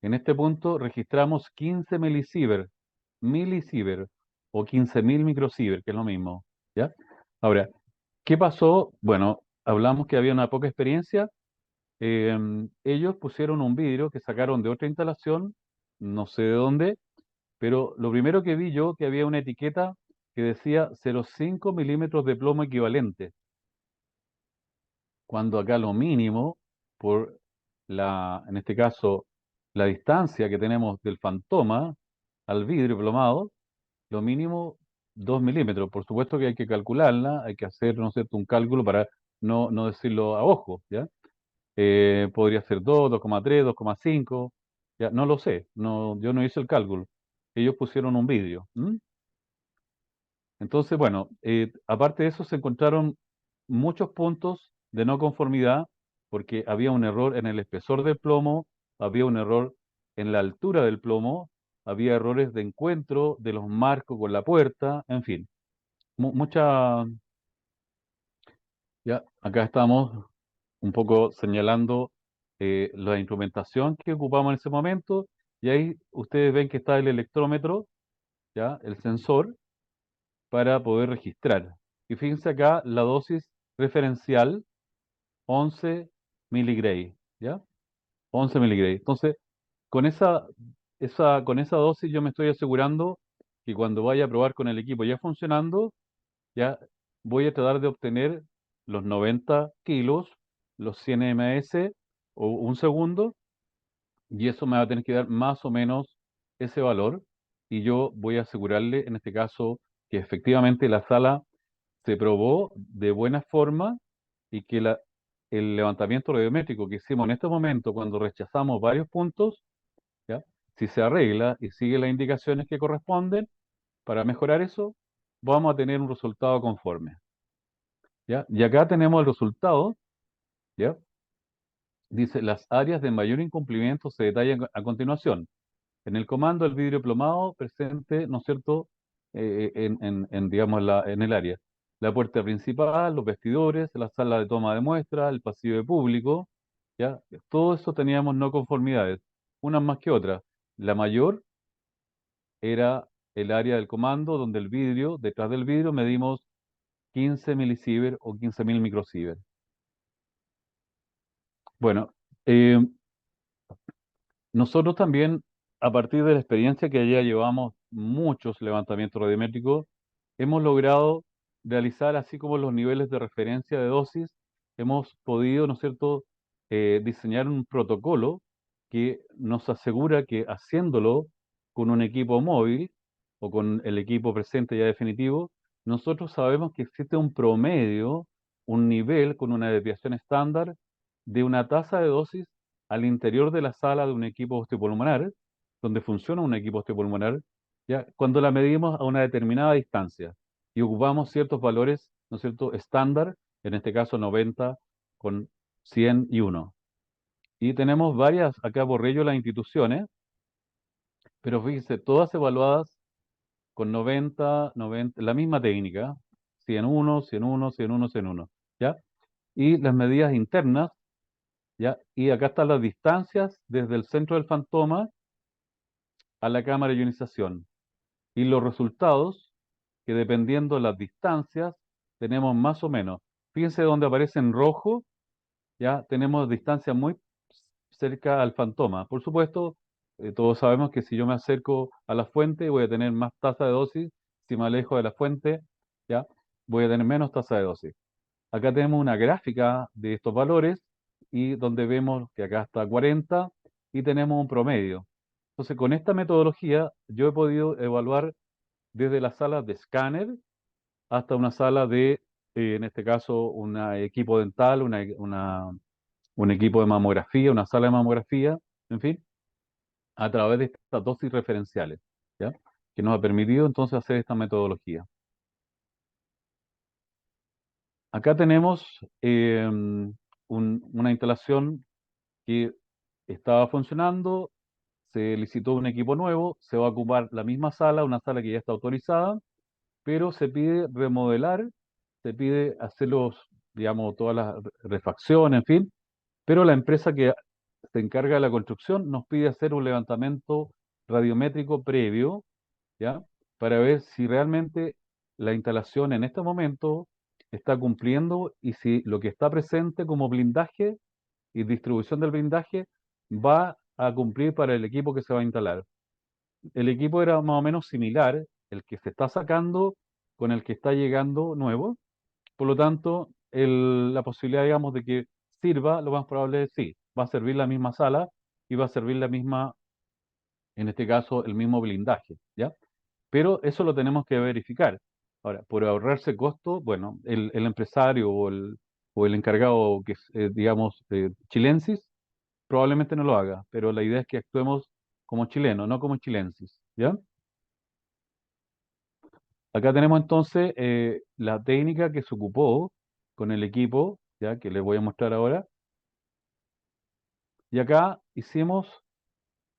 en este punto, registramos 15 milisievert o 15.000 microsievert, que es lo mismo, ¿ya? Ahora, ¿qué pasó? Bueno, hablamos que había una poca experiencia. Ellos pusieron un vidrio que sacaron de otra instalación, no sé de dónde, pero lo primero que vi yo que había una etiqueta que decía 0,5 milímetros de plomo equivalente, cuando acá lo mínimo, por en este caso, la distancia que tenemos del fantoma al vidrio plomado, lo mínimo 2 milímetros. Por supuesto que hay que calcularla, hay que hacer, ¿no es cierto?, un cálculo para no decirlo a ojo, ¿ya? Podría ser 2, 2,3, 2,5, ya no lo sé, no, yo no hice el cálculo. Ellos pusieron un vídeo. ¿M? Entonces, bueno, aparte de eso se encontraron muchos puntos de no conformidad porque había un error en el espesor del plomo, había un error en la altura del plomo, había errores de encuentro de los marcos con la puerta, en fin, mucha, ya acá estamos un poco señalando la instrumentación que ocupamos en ese momento, y ahí ustedes ven que está el electrómetro, ya, el sensor. para poder registrar. Y fíjense acá la dosis referencial, 11 miligray, ¿ya? 11 miligray. Entonces, con con esa dosis yo me estoy asegurando que cuando vaya a probar con el equipo ya funcionando, ya voy a tratar de obtener los 90 kilos, los 100 ms o un segundo, y eso me va a tener que dar más o menos ese valor, y yo voy a asegurarle en este caso que efectivamente la sala se probó de buena forma y que el levantamiento radiométrico que hicimos en este momento cuando rechazamos varios puntos, ¿ya? Si se arregla y sigue las indicaciones que corresponden para mejorar eso, vamos a tener un resultado conforme, ¿ya? Y acá tenemos el resultado, ¿ya? Dice, las áreas de mayor incumplimiento se detallan a continuación. En el comando, el vidrio plomado presente, ¿no es cierto?, digamos, en el área. La puerta principal, los vestidores, la sala de toma de muestra, el pasillo de público, ¿ya? Todo eso teníamos no conformidades, unas más que otras. La mayor era el área del comando, donde el vidrio, detrás del vidrio, medimos 15 milisievert o 15.000 microsievert. Bueno, eh, nosotros también, a partir de la experiencia que ya llevamos muchos levantamientos radiométricos, hemos logrado realizar, así como los niveles de referencia de dosis, hemos podido, ¿no es cierto?, diseñar un protocolo que nos asegura que haciéndolo con un equipo móvil o con el equipo presente ya definitivo, nosotros sabemos que existe un promedio, un nivel con una desviación estándar de una tasa de dosis al interior de la sala de un equipo osteopulmonar, donde funciona un equipo osteopulmonar, ya cuando la medimos a una determinada distancia y ocupamos ciertos valores, ¿no es cierto?, estándar, en este caso 90 con 100 y 1. Y tenemos varias acá por ello las instituciones, pero fíjense, todas evaluadas con 90, 90, la misma técnica, 101, 101, 101, 101, ¿ya? Y las medidas internas, ¿ya? Y acá están las distancias desde el centro del fantoma a la cámara de ionización. Y los resultados, que dependiendo de las distancias, tenemos más o menos. Fíjense donde aparece en rojo, ya tenemos distancia muy cerca al fantoma. Por supuesto, todos sabemos que si yo me acerco a la fuente voy a tener más tasa de dosis, si me alejo de la fuente, ya voy a tener menos tasa de dosis. Acá tenemos una gráfica de estos valores y donde vemos que acá está 40 y tenemos un promedio. Entonces, con esta metodología yo he podido evaluar desde la sala de escáner hasta una sala de, en este caso, un equipo dental, un equipo de mamografía, una sala de mamografía, en fin, a través de estas dosis referenciales, ¿ya? Que nos ha permitido entonces hacer esta metodología. Acá tenemos una instalación que estaba funcionando, se licitó un equipo nuevo, se va a ocupar la misma sala, una sala que ya está autorizada, pero se pide remodelar, se pide hacer digamos, todas las refacciones, en fin, pero la empresa que se encarga de la construcción nos pide hacer un levantamiento radiométrico previo, ¿ya? Para ver si realmente la instalación en este momento está cumpliendo y si lo que está presente como blindaje y distribución del blindaje va a cumplir para el equipo que se va a instalar. El equipo era más o menos similar, el que se está sacando con el que está llegando nuevo, por lo tanto, la posibilidad, digamos, de que sirva, lo más probable es sí, va a servir la misma sala y va a servir la misma, en este caso, el mismo blindaje, ¿ya? Pero eso lo tenemos que verificar. Ahora, por ahorrarse costo, bueno, el empresario o el encargado, que es, digamos, chilensis, probablemente no lo haga, pero la idea es que actuemos como chilenos, no como chilensis, ¿ya? Acá tenemos entonces la técnica que se ocupó con el equipo, ya que les voy a mostrar ahora. Y acá hicimos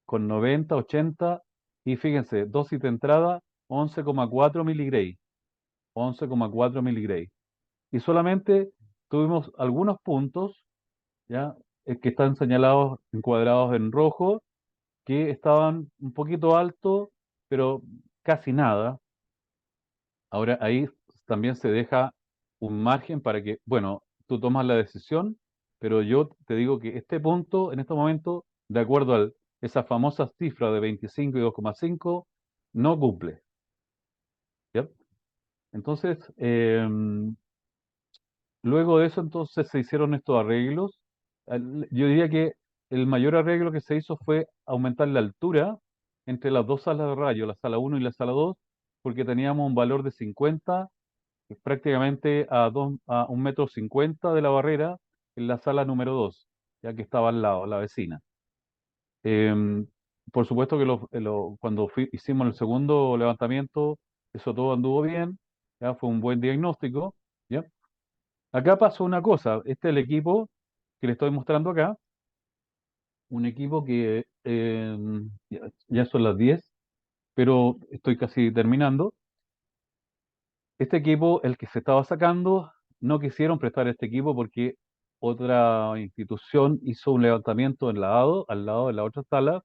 con 90, 80 y fíjense, dosis de entrada 11,4 miligray, 11,4 miligray. Y solamente tuvimos algunos puntos, ya, que están señalados, encuadrados en rojo, que estaban un poquito altos, pero casi nada. Ahora ahí también se deja un margen para que, bueno, tú tomas la decisión, pero yo te digo que este punto, en este momento, de acuerdo a esa famosa cifra de 25 y 2,5, no cumple. ¿Ya? Entonces, luego de eso, entonces se hicieron estos arreglos. Yo diría que el mayor arreglo que se hizo fue aumentar la altura entre las dos salas de rayo, la sala uno y la sala 2, porque teníamos un valor de 50, prácticamente a 1,50 m de la barrera en la sala número 2, ya que estaba al lado, la vecina. Em, por supuesto que cuando hicimos el segundo levantamiento, eso todo anduvo bien, ya fue un buen diagnóstico, ¿ya? Acá pasó una cosa, este es el equipo que le estoy mostrando acá, un equipo que ya son las 10, pero estoy casi terminando. Este equipo, el que se estaba sacando, no quisieron prestar este equipo porque otra institución hizo un levantamiento al lado de la otra sala,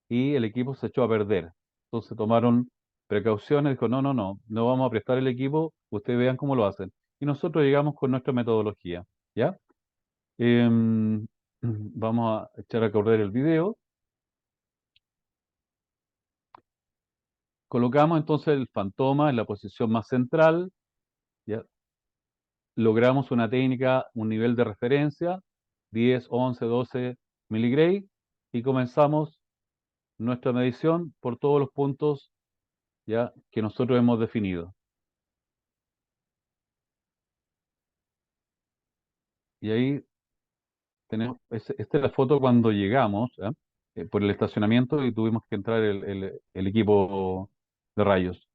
y el equipo se echó a perder. Entonces tomaron precauciones, dijo, no, no, no, no vamos a prestar el equipo, ustedes vean cómo lo hacen. Y nosotros llegamos con nuestra metodología, ¿ya? Vamos a echar a correr el video. Colocamos entonces el fantoma en la posición más central, ¿ya? Logramos una técnica, un nivel de referencia, 10, 11, 12 miligray, y comenzamos nuestra medición por todos los puntos, ya que nosotros hemos definido. Y ahí tenemos, esta es la foto cuando llegamos, ¿ya? Por el estacionamiento, y tuvimos que entrar el equipo de rayos.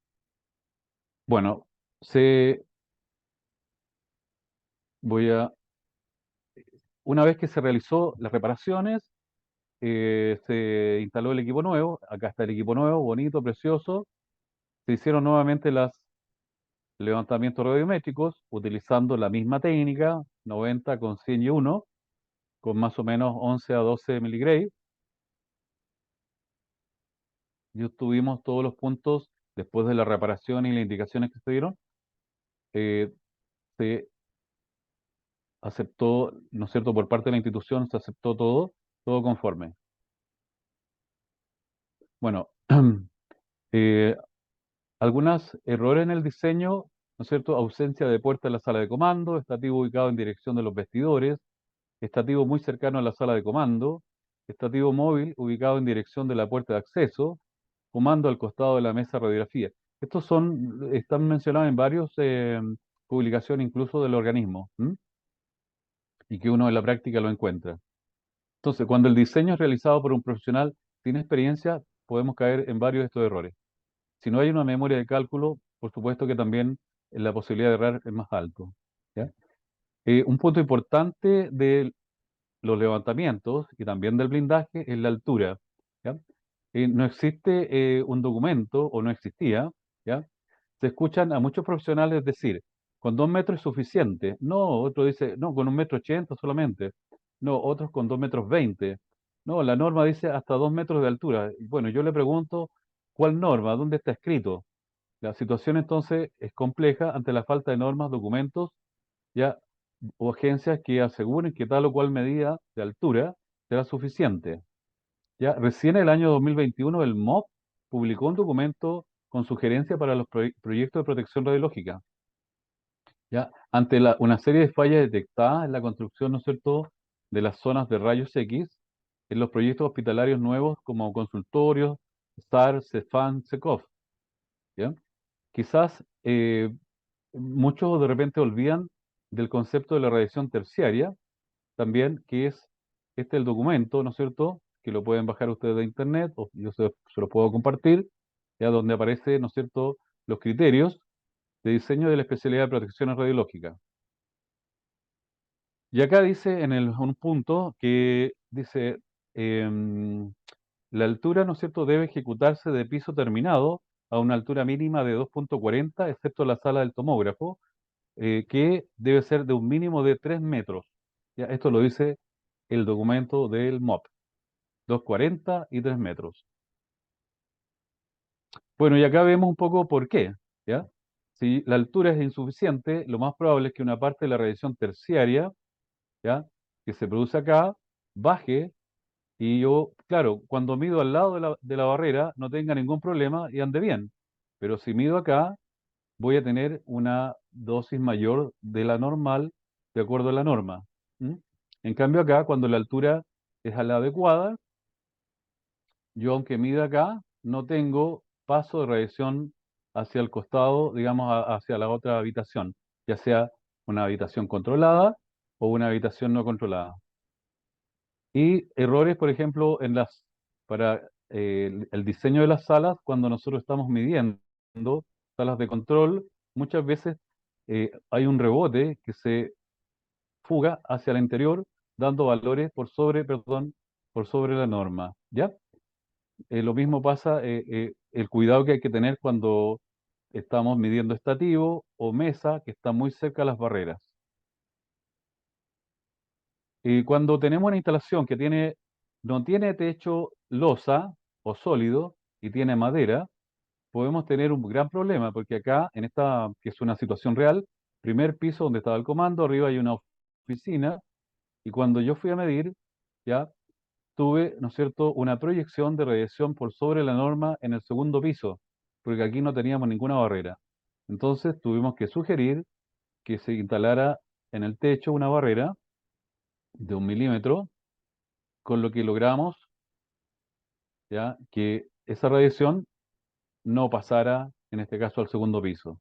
Bueno, se, voy a, una vez que se realizó las reparaciones, se instaló el equipo nuevo. Acá está el equipo nuevo, bonito, precioso. Se hicieron nuevamente los levantamientos radiométricos utilizando la misma técnica, 90 con 100 y 1, con más o menos 11 a 12 miligray. Y obtuvimos todos los puntos después de la reparación y las indicaciones que se dieron. eh, Se aceptó, ¿no es cierto?, por parte de la institución, se aceptó todo, todo conforme. Bueno, eh, algunos errores en el diseño, ¿no es cierto? Ausencia de puerta en la sala de comando, estativo ubicado en dirección de los vestidores, estativo muy cercano a la sala de comando, estativo móvil ubicado en dirección de la puerta de acceso, comando al costado de la mesa de radiografía. Están mencionados en varias publicaciones incluso del organismo, ¿m? Y que uno en la práctica lo encuentra. Entonces, cuando el diseño es realizado por un profesional sin experiencia, podemos caer en varios de estos errores. Si no hay una memoria de cálculo, por supuesto que también la posibilidad de errar es más alto, ¿ya? Un punto importante de los levantamientos y también del blindaje es la altura, ¿ya? No existe un documento, o no existía, ¿ya? Se escuchan a muchos profesionales decir, con 2 metros es suficiente. No, otro dice, no, con 1,80 m solamente. No, otros con 2,20 m. No, la norma dice hasta 2 metros de altura. Y bueno, yo le pregunto, ¿cuál norma? ¿Dónde está escrito? La situación entonces es compleja ante la falta de normas, documentos, ya, o agencias que aseguren que tal o cual medida de altura será suficiente. Ya, recién el año 2021 el MOP publicó un documento con sugerencia para los proyectos de protección radiológica. Ya, ante una serie de fallas detectadas en la construcción, ¿no es cierto?, de las zonas de rayos X en los proyectos hospitalarios nuevos como consultorios, SAR, CEFAN, CECOF. ¿Ya? Quizás muchos de repente olvidan del concepto de la radiación terciaria, también, que es el documento, ¿no es cierto?, que lo pueden bajar ustedes de internet, o yo se lo puedo compartir, ya donde aparece, ¿no es cierto?, los criterios de diseño de la especialidad de protección radiológica. Y acá dice un punto que dice, em, la altura, ¿no es cierto?, debe ejecutarse de piso terminado a una altura mínima de 2,40, excepto la sala del tomógrafo, que debe ser de un mínimo de 3 metros. ¿Ya? Esto lo dice el documento del MOP, 2,40 y 3 metros. Bueno, y acá vemos un poco por qué, ¿ya? Si la altura es insuficiente, lo más probable es que una parte de la radiación terciaria, ¿ya? Que se produce acá, baje y yo, claro, cuando mido al lado de la barrera no tenga ningún problema y ande bien. Pero si mido acá, voy a tener una dosis mayor de la normal de acuerdo a la norma. ¿M? En cambio acá, cuando la altura es a la adecuada, yo aunque mida acá, no tengo paso de radiación hacia el costado, digamos, hacia la otra habitación, ya sea una habitación controlada o una habitación no controlada. Y errores, por ejemplo, para el diseño de las salas, cuando nosotros estamos midiendo salas de control, muchas veces hay un rebote que se fuga hacia el interior, dando valores perdón, por sobre la norma, ¿ya? Lo mismo pasa, el cuidado que hay que tener cuando estamos midiendo estativo o mesa que está muy cerca de las barreras. Y cuando tenemos una instalación que no tiene techo losa o sólido y tiene madera, podemos tener un gran problema, porque acá, en esta, que es una situación real, primer piso donde estaba el comando, arriba hay una oficina, y cuando yo fui a medir, ya tuve, ¿no es cierto?, una proyección de radiación por sobre la norma en el segundo piso, porque aquí no teníamos ninguna barrera. Entonces tuvimos que sugerir que se instalara en el techo una barrera de 1 milímetro, con lo que logramos, ya, que esa radiación no pasara, en este caso, al segundo piso.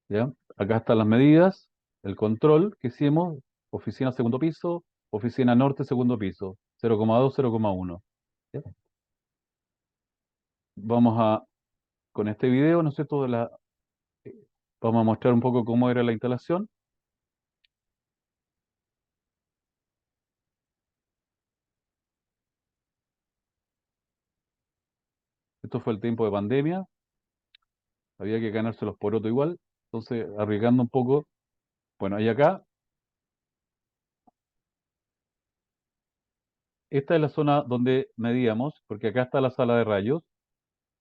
¿Ya? Acá están las medidas, el control que hicimos, oficina segundo piso, oficina norte segundo piso, 0,2, 0,1. ¿Ya? Vamos a, con este video, ¿no es cierto? Eh, vamos a mostrar un poco cómo era la instalación. Esto fue el tiempo de pandemia, había que ganarse los porotos igual, entonces arriesgando un poco. Bueno, y acá, esta es la zona donde medíamos, porque acá está la sala de rayos,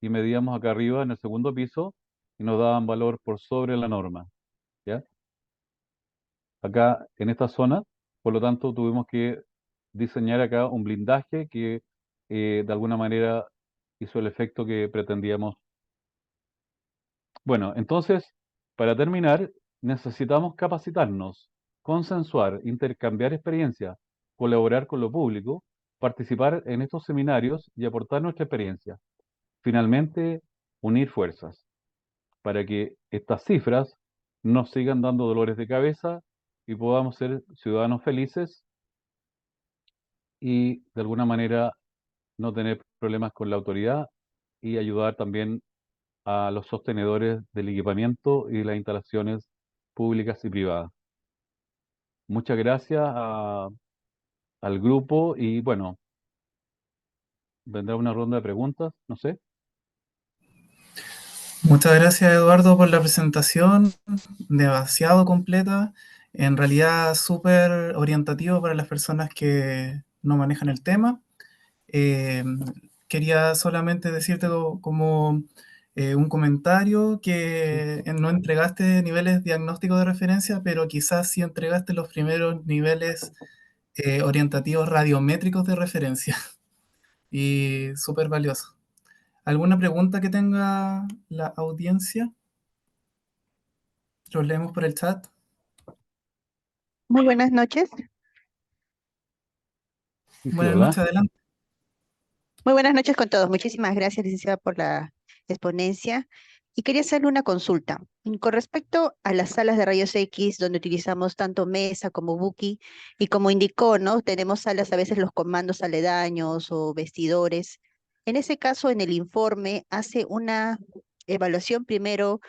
y medíamos acá arriba en el segundo piso, y nos daban valor por sobre la norma. ¿Ya? Acá en esta zona, por lo tanto tuvimos que diseñar acá un blindaje que de alguna manera hizo el efecto que pretendíamos. Bueno, entonces, para terminar, necesitamos capacitarnos, consensuar, intercambiar experiencias, colaborar con lo público, participar en estos seminarios y aportar nuestra experiencia. Finalmente, unir fuerzas para que estas cifras nos sigan dando dolores de cabeza y podamos ser ciudadanos felices y de alguna manera no tener problemas con la autoridad y ayudar también a los sostenedores del equipamiento y las instalaciones públicas y privadas. Muchas gracias al grupo y bueno, vendrá una ronda de preguntas, no sé. Muchas gracias, Eduardo, por la presentación, demasiado completa, en realidad súper orientativo para las personas que no manejan el tema. Eh, Quería solamente decirte como un comentario Sí. que no entregaste niveles diagnósticos de referencia, pero quizás sí entregaste los primeros niveles orientativos radiométricos de referencia y súper valioso. ¿Alguna pregunta que tenga la audiencia? Los leemos por el chat. Muy buenas noches. Sí, sí, Buenas hola. noches, adelante. Muy buenas noches con todos. Muchísimas gracias, licenciada, por la exponencia. Y quería hacerle una consulta. Con respecto a las salas de rayos X, donde utilizamos tanto Mesa como Buki, y como indicó, ¿no? Tenemos salas, a veces los comandos aledaños o vestidores. En ese caso, en el informe, hace una evaluación primero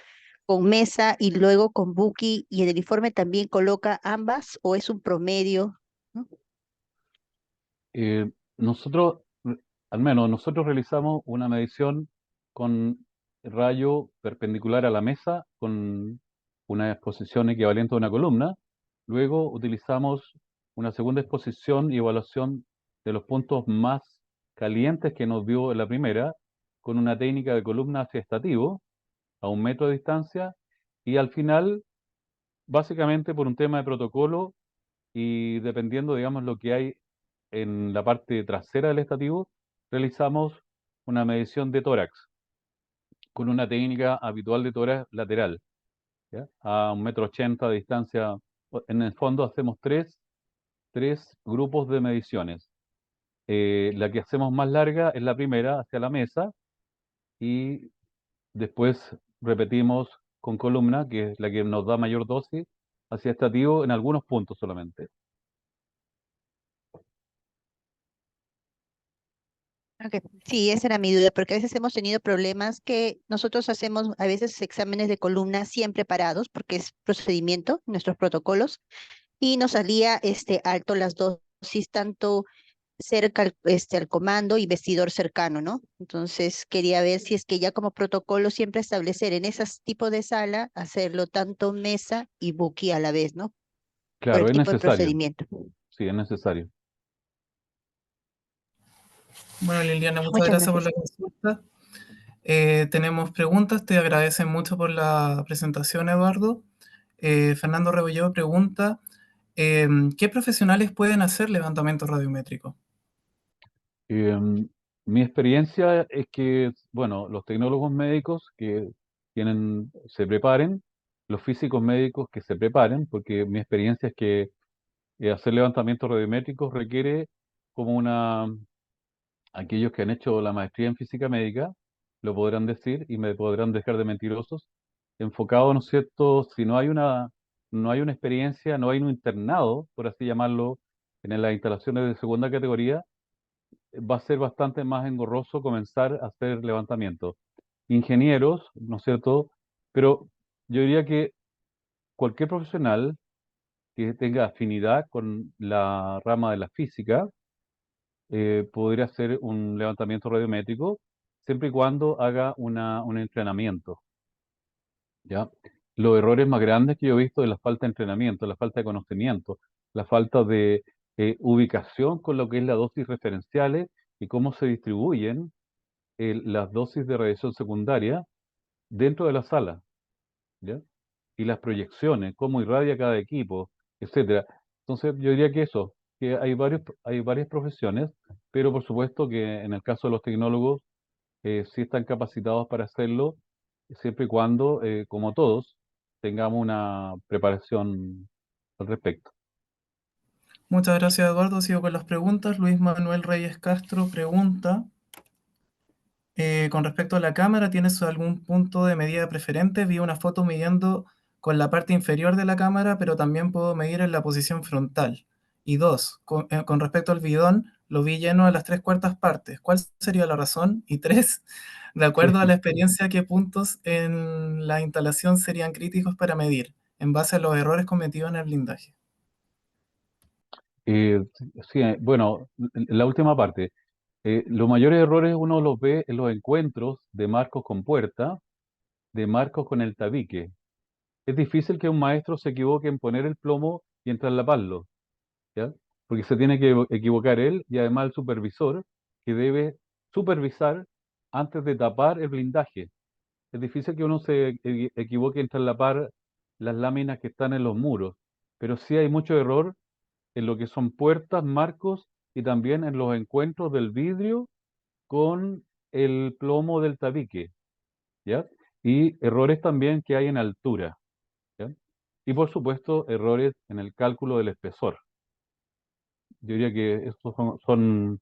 con Mesa y luego con Buki, y en el informe también coloca ambas, o es un promedio, ¿no? Nosotros, al menos nosotros realizamos una medición con rayo perpendicular a la mesa con una exposición equivalente a una columna. Luego utilizamos una segunda exposición y evaluación de los puntos más calientes que nos dio la primera con una técnica de columna hacia estativo. a 1 metro de distancia, y al final, básicamente por un tema de protocolo y dependiendo, digamos, lo que hay en la parte trasera del estativo, realizamos una medición de tórax con una técnica habitual de tórax lateral, ¿ya? A 1,80 m de distancia. En el fondo hacemos tres grupos de mediciones. La que hacemos más larga es la primera, hacia la mesa, y después repetimos con columna, que es la que nos da mayor dosis, hacia estativo en algunos puntos solamente. Ok, sí, esa era mi duda, porque a veces hemos tenido problemas que nosotros hacemos a veces exámenes de columna siempre parados, porque es procedimiento, nuestros protocolos, y nos salía alto las dosis, tanto cerca al comando y vestidor cercano, ¿no? Entonces quería ver si es que ya como protocolo siempre establecer en esas tipos de sala, hacerlo tanto mesa y buki a la vez, ¿no? Por Claro, el es tipo de necesario, procedimiento. sí, es necesario. Bueno, Liliana, muchas Muchas gracias por gracias. la consulta. Tenemos preguntas, te agradecen mucho por la presentación, Eduardo. Fernando Rebolledo pregunta, ¿qué profesionales pueden hacer levantamiento radiométrico? Em, Mi experiencia es que, bueno, los tecnólogos médicos que se preparen, los físicos médicos que se preparen, porque mi experiencia es que hacer levantamientos radiométricos requiere como aquellos que han hecho la maestría en física médica, lo podrán decir y me podrán dejar de mentirosos, enfocado, ¿no es cierto? Si no hay una experiencia, no hay un internado, por así llamarlo, en las instalaciones de segunda categoría, va a ser bastante más engorroso comenzar a hacer levantamientos. Ingenieros, ¿no es cierto? Pero yo diría que cualquier profesional que tenga afinidad con la rama de la física podría hacer un levantamiento radiométrico siempre y cuando haga un entrenamiento, ¿ya? Los errores más grandes que yo he visto es la falta de entrenamiento, la falta de conocimiento, la falta de ubicación con lo que es la dosis referenciales y cómo se distribuyen las dosis de radiación secundaria dentro de la sala, ¿ya? Y las proyecciones, cómo irradia cada equipo, etcétera. Entonces, yo diría que eso, que hay varias profesiones, pero por supuesto que en el caso de los tecnólogos, sí están capacitados para hacerlo, siempre y cuando, como todos, tengamos una preparación al respecto. Muchas gracias, Eduardo. Sigo con las preguntas. Luis Manuel Reyes Castro pregunta, con respecto a la cámara, ¿tienes algún punto de medida preferente? Vi una foto midiendo con la parte inferior de la cámara, pero también puedo medir en la posición frontal. Y dos, con respecto al bidón, lo vi lleno a las 3/4 partes. ¿Cuál sería la razón? Y tres, de acuerdo a la experiencia, ¿qué puntos en la instalación serían críticos para medir en base a los errores cometidos en el blindaje? Eh, sí, bueno, la última parte. Los mayores errores uno los ve en los encuentros de marcos con puerta, de marcos con el tabique. Es difícil que un maestro se equivoque en poner el plomo y en traslaparlo, ¿ya? Porque se tiene que equivocar él y además el supervisor, que debe supervisar antes de tapar el blindaje. Es difícil que uno se equivoque en traslapar las láminas que están en los muros, pero sí hay mucho error en lo que son puertas, marcos y también en los encuentros del vidrio con el plomo del tabique, ¿ya? Y errores también que hay en altura, ¿ya? Y por supuesto, errores en el cálculo del espesor. Yo diría que estos son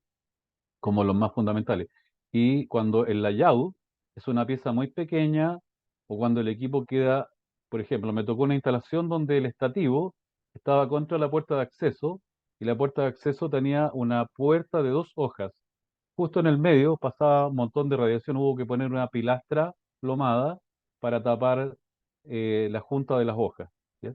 como los más fundamentales. Y cuando el layout es una pieza muy pequeña o cuando el equipo queda, por ejemplo, me tocó una instalación donde el estativo estaba contra la puerta de acceso y la puerta de acceso tenía una puerta de 2 hojas. Justo en el medio pasaba un montón de radiación, hubo que poner una pilastra plomada para tapar la junta de las hojas, ¿ya?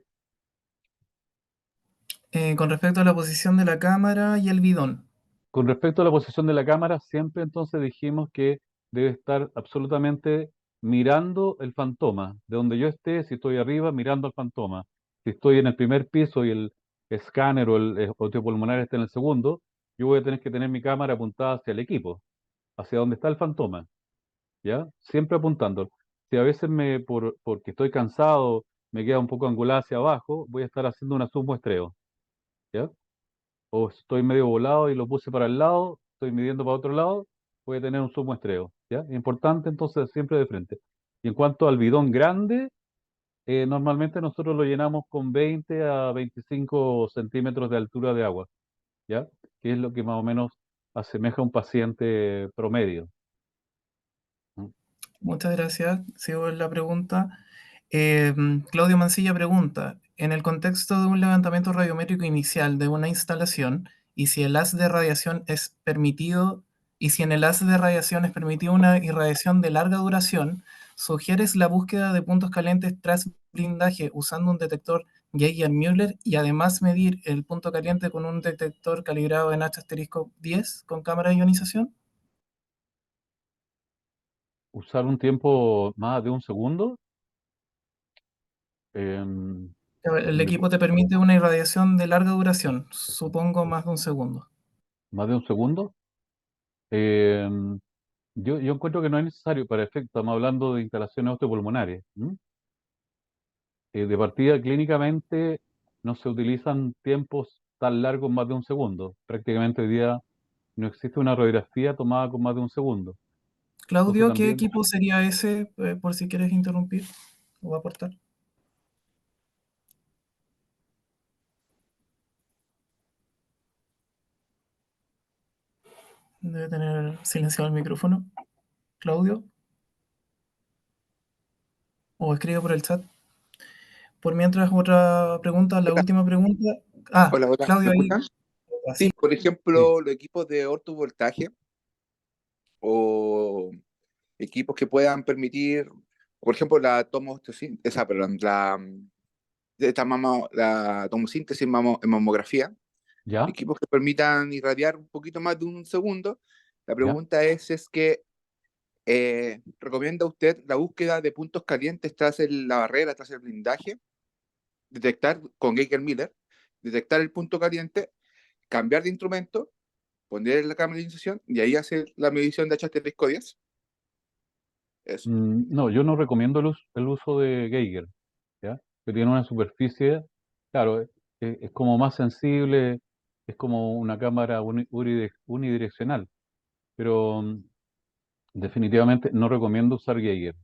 Con respecto a la posición de la cámara y el bidón. Con respecto a la posición de la cámara, siempre entonces dijimos que debe estar absolutamente mirando el fantoma. De donde yo esté, si estoy arriba, mirando al fantoma. Si estoy en el primer piso y el escáner o el pulmonar está en el segundo, yo voy a tener que tener mi cámara apuntada hacia el equipo, hacia donde está el fantoma, ¿ya? Siempre apuntando. Si a veces porque estoy cansado, me queda un poco angulada hacia abajo, voy a estar haciendo una submuestreo, ¿ya? O estoy medio volado y lo puse para el lado, estoy midiendo para otro lado, voy a tener un submuestreo, ¿ya? Importante entonces siempre de frente. Y en cuanto al bidón grande, normalmente nosotros lo llenamos con 20 a 25 centímetros de altura de agua, ¿ya? Que es lo que más o menos asemeja a un paciente promedio. ¿Mm? Muchas gracias. Sigo en la pregunta. Claudio Mancilla pregunta, en el contexto de un levantamiento radiométrico inicial de una instalación, y si el haz de radiación es permitido, y si en el haz de radiación es permitida una irradiación de larga duración, ¿sugieres la búsqueda de puntos calientes tras blindaje usando un detector Geiger-Müller y además medir el punto caliente con un detector calibrado en H-10 con cámara de ionización? Usar un tiempo más de un segundo. em, El me pu- equipo te permite una irradiación de larga duración, supongo más de un segundo. Más de un segundo. em, yo encuentro que no es necesario para efecto, estamos hablando de instalaciones osteopulmonares. ¿M? De partida, clínicamente, no se utilizan tiempos tan largos, más de un segundo. Prácticamente hoy día no existe una radiografía tomada con más de un segundo. Entonces Claudio, ¿qué también, equipo sería ese, por si quieres interrumpir o aportar? Debe tener silenciado el micrófono. Claudio, o escribe por el chat. Por mientras, otra pregunta, la Hola, última pregunta. Ah, hola, hola, ¿me Claudio, ahí, escuchan? Sí, así. por sí, ejemplo, los equipos de alto voltaje o equipos que puedan permitir, por ejemplo, la tomosíntesis, esa, perdón, la tomosíntesis en mamografía, ya, equipos que permitan irradiar un poquito más de un segundo. La ya. pregunta es que ¿recomienda usted la búsqueda de puntos calientes tras la barrera, tras el blindaje? Detectar con Geiger-Miller, detectar el punto caliente, cambiar de instrumento, poner la cámara de iniciación y ahí hacer la medición de H-10. Eso. No, yo no recomiendo el uso de Geiger, ¿ya? Que tiene una superficie, claro, es como más sensible, es como una cámara unidireccional, pero definitivamente no recomiendo usar Geiger,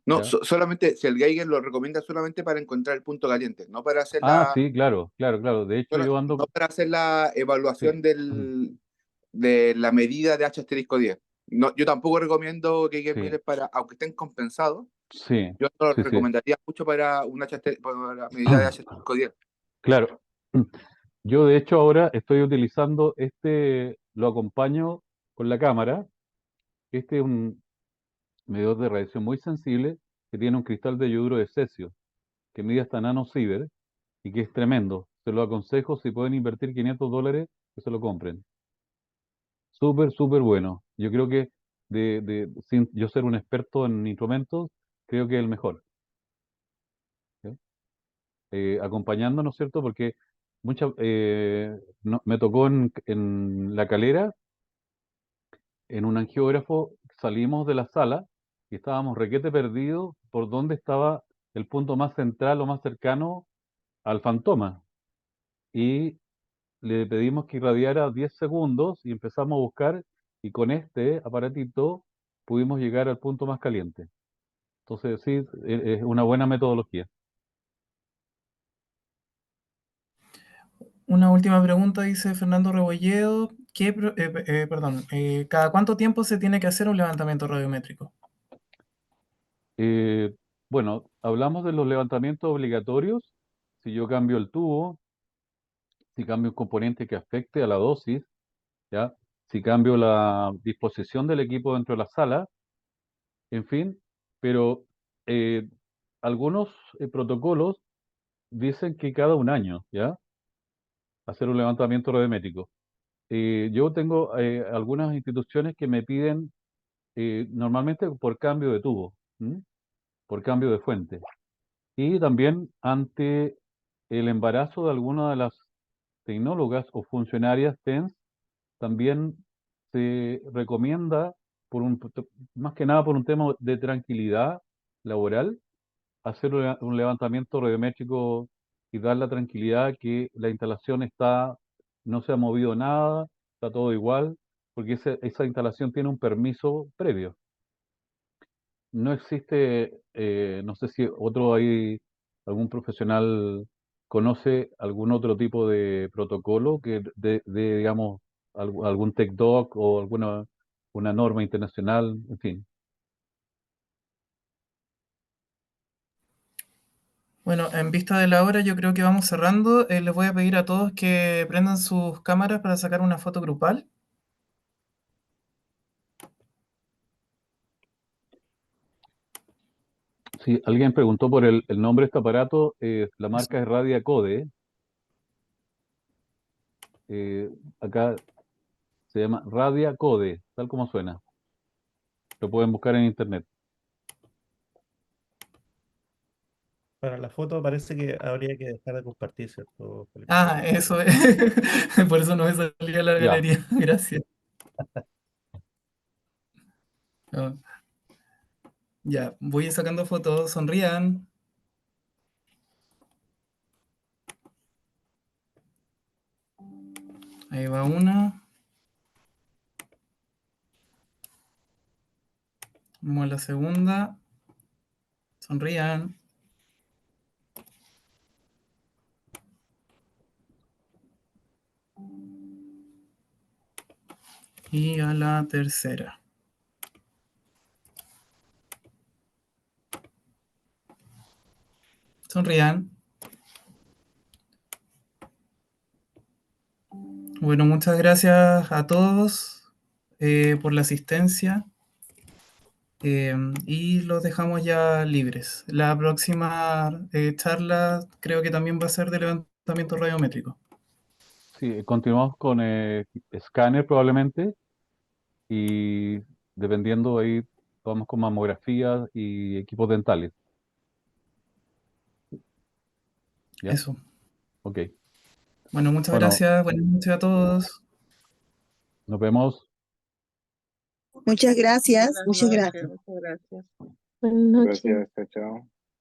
No, ¿ya? solamente, si el Geiger lo recomienda solamente para encontrar el punto caliente, no para hacer Ah, sí, claro, claro, claro. De hecho, yo ando, no para hacer la sí, evaluación de la medida de H-10. No, yo tampoco recomiendo Geiger sí, Miller para, aunque estén compensados, sí, yo no lo sí, sí. recomendaría mucho para para la medida de H-10. Claro. Yo de hecho ahora estoy utilizando lo acompaño con la cámara. Este es un medidor de radiación muy sensible que tiene un cristal de yoduro de cesio que mide hasta nanosiever y que es tremendo. Se lo aconsejo, si pueden invertir $500, que se lo compren. Súper, súper bueno. Yo creo que sin yo ser un experto en instrumentos, creo que es el mejor. ¿Sí? Acompañando, ¿no es cierto? Porque me tocó en La Calera, en un angiógrafo, salimos de la sala y estábamos requete perdidos por dónde estaba el punto más central o más cercano al fantoma. Y le pedimos que irradiara 10 segundos y empezamos a buscar y con este aparatito pudimos llegar al punto más caliente. Entonces, sí, es una buena metodología. Una última pregunta, dice Fernando Rebolledo. Perdón, ¿cada cuánto tiempo se tiene que hacer un levantamiento radiométrico? Eh, bueno, hablamos de los levantamientos obligatorios. Si yo cambio el tubo, si cambio un componente que afecte a la dosis, ¿ya? Si cambio la disposición del equipo dentro de la sala, en fin, pero eh, algunos protocolos dicen que cada un año, ¿ya? Hacer un levantamiento radiométrico. Yo tengo algunas instituciones que me piden normalmente por cambio de tubo, ¿m? Por cambio de fuente. Y también ante el embarazo de alguna de las tecnólogas o funcionarias TENS, también se recomienda, más que nada por un tema de tranquilidad laboral, hacer un levantamiento radiométrico y dar la tranquilidad que la instalación no se ha movido nada, está todo igual, porque esa instalación tiene un permiso previo. No existe, no sé si algún profesional conoce algún otro tipo de protocolo digamos, algún TecDoc o una norma internacional, en fin. Bueno, en vista de la hora, yo creo que vamos cerrando. Les voy a pedir a todos que prendan sus cámaras para sacar una foto grupal. Sí, alguien preguntó por el nombre de este aparato, la marca es Radiacode. Acá se llama Radiacode, tal como suena. Lo pueden buscar en internet. Para la foto parece que habría que dejar de compartir, ¿cierto, Felipe? Ah, eso es. Por eso no me salía la Ya. galería. Gracias. Ah, ya, voy sacando fotos. Sonrían. Ahí va una. Vamos a la segunda. Sonrían. Y a la tercera. Sonrían. Bueno, muchas gracias a todos por la asistencia y los dejamos ya libres. La próxima charla creo que también va a ser de levantamiento radiométrico. Sí, continuamos con escáner probablemente y dependiendo ahí vamos con mamografías y equipos dentales. ¿Ya? Eso. Ok. Bueno, muchas Bueno, gracias. Buenas noches a todos. nos vemos. Muchas gracias, muchas gracias. Muchas gracias. Buenas noches. Gracias, chao.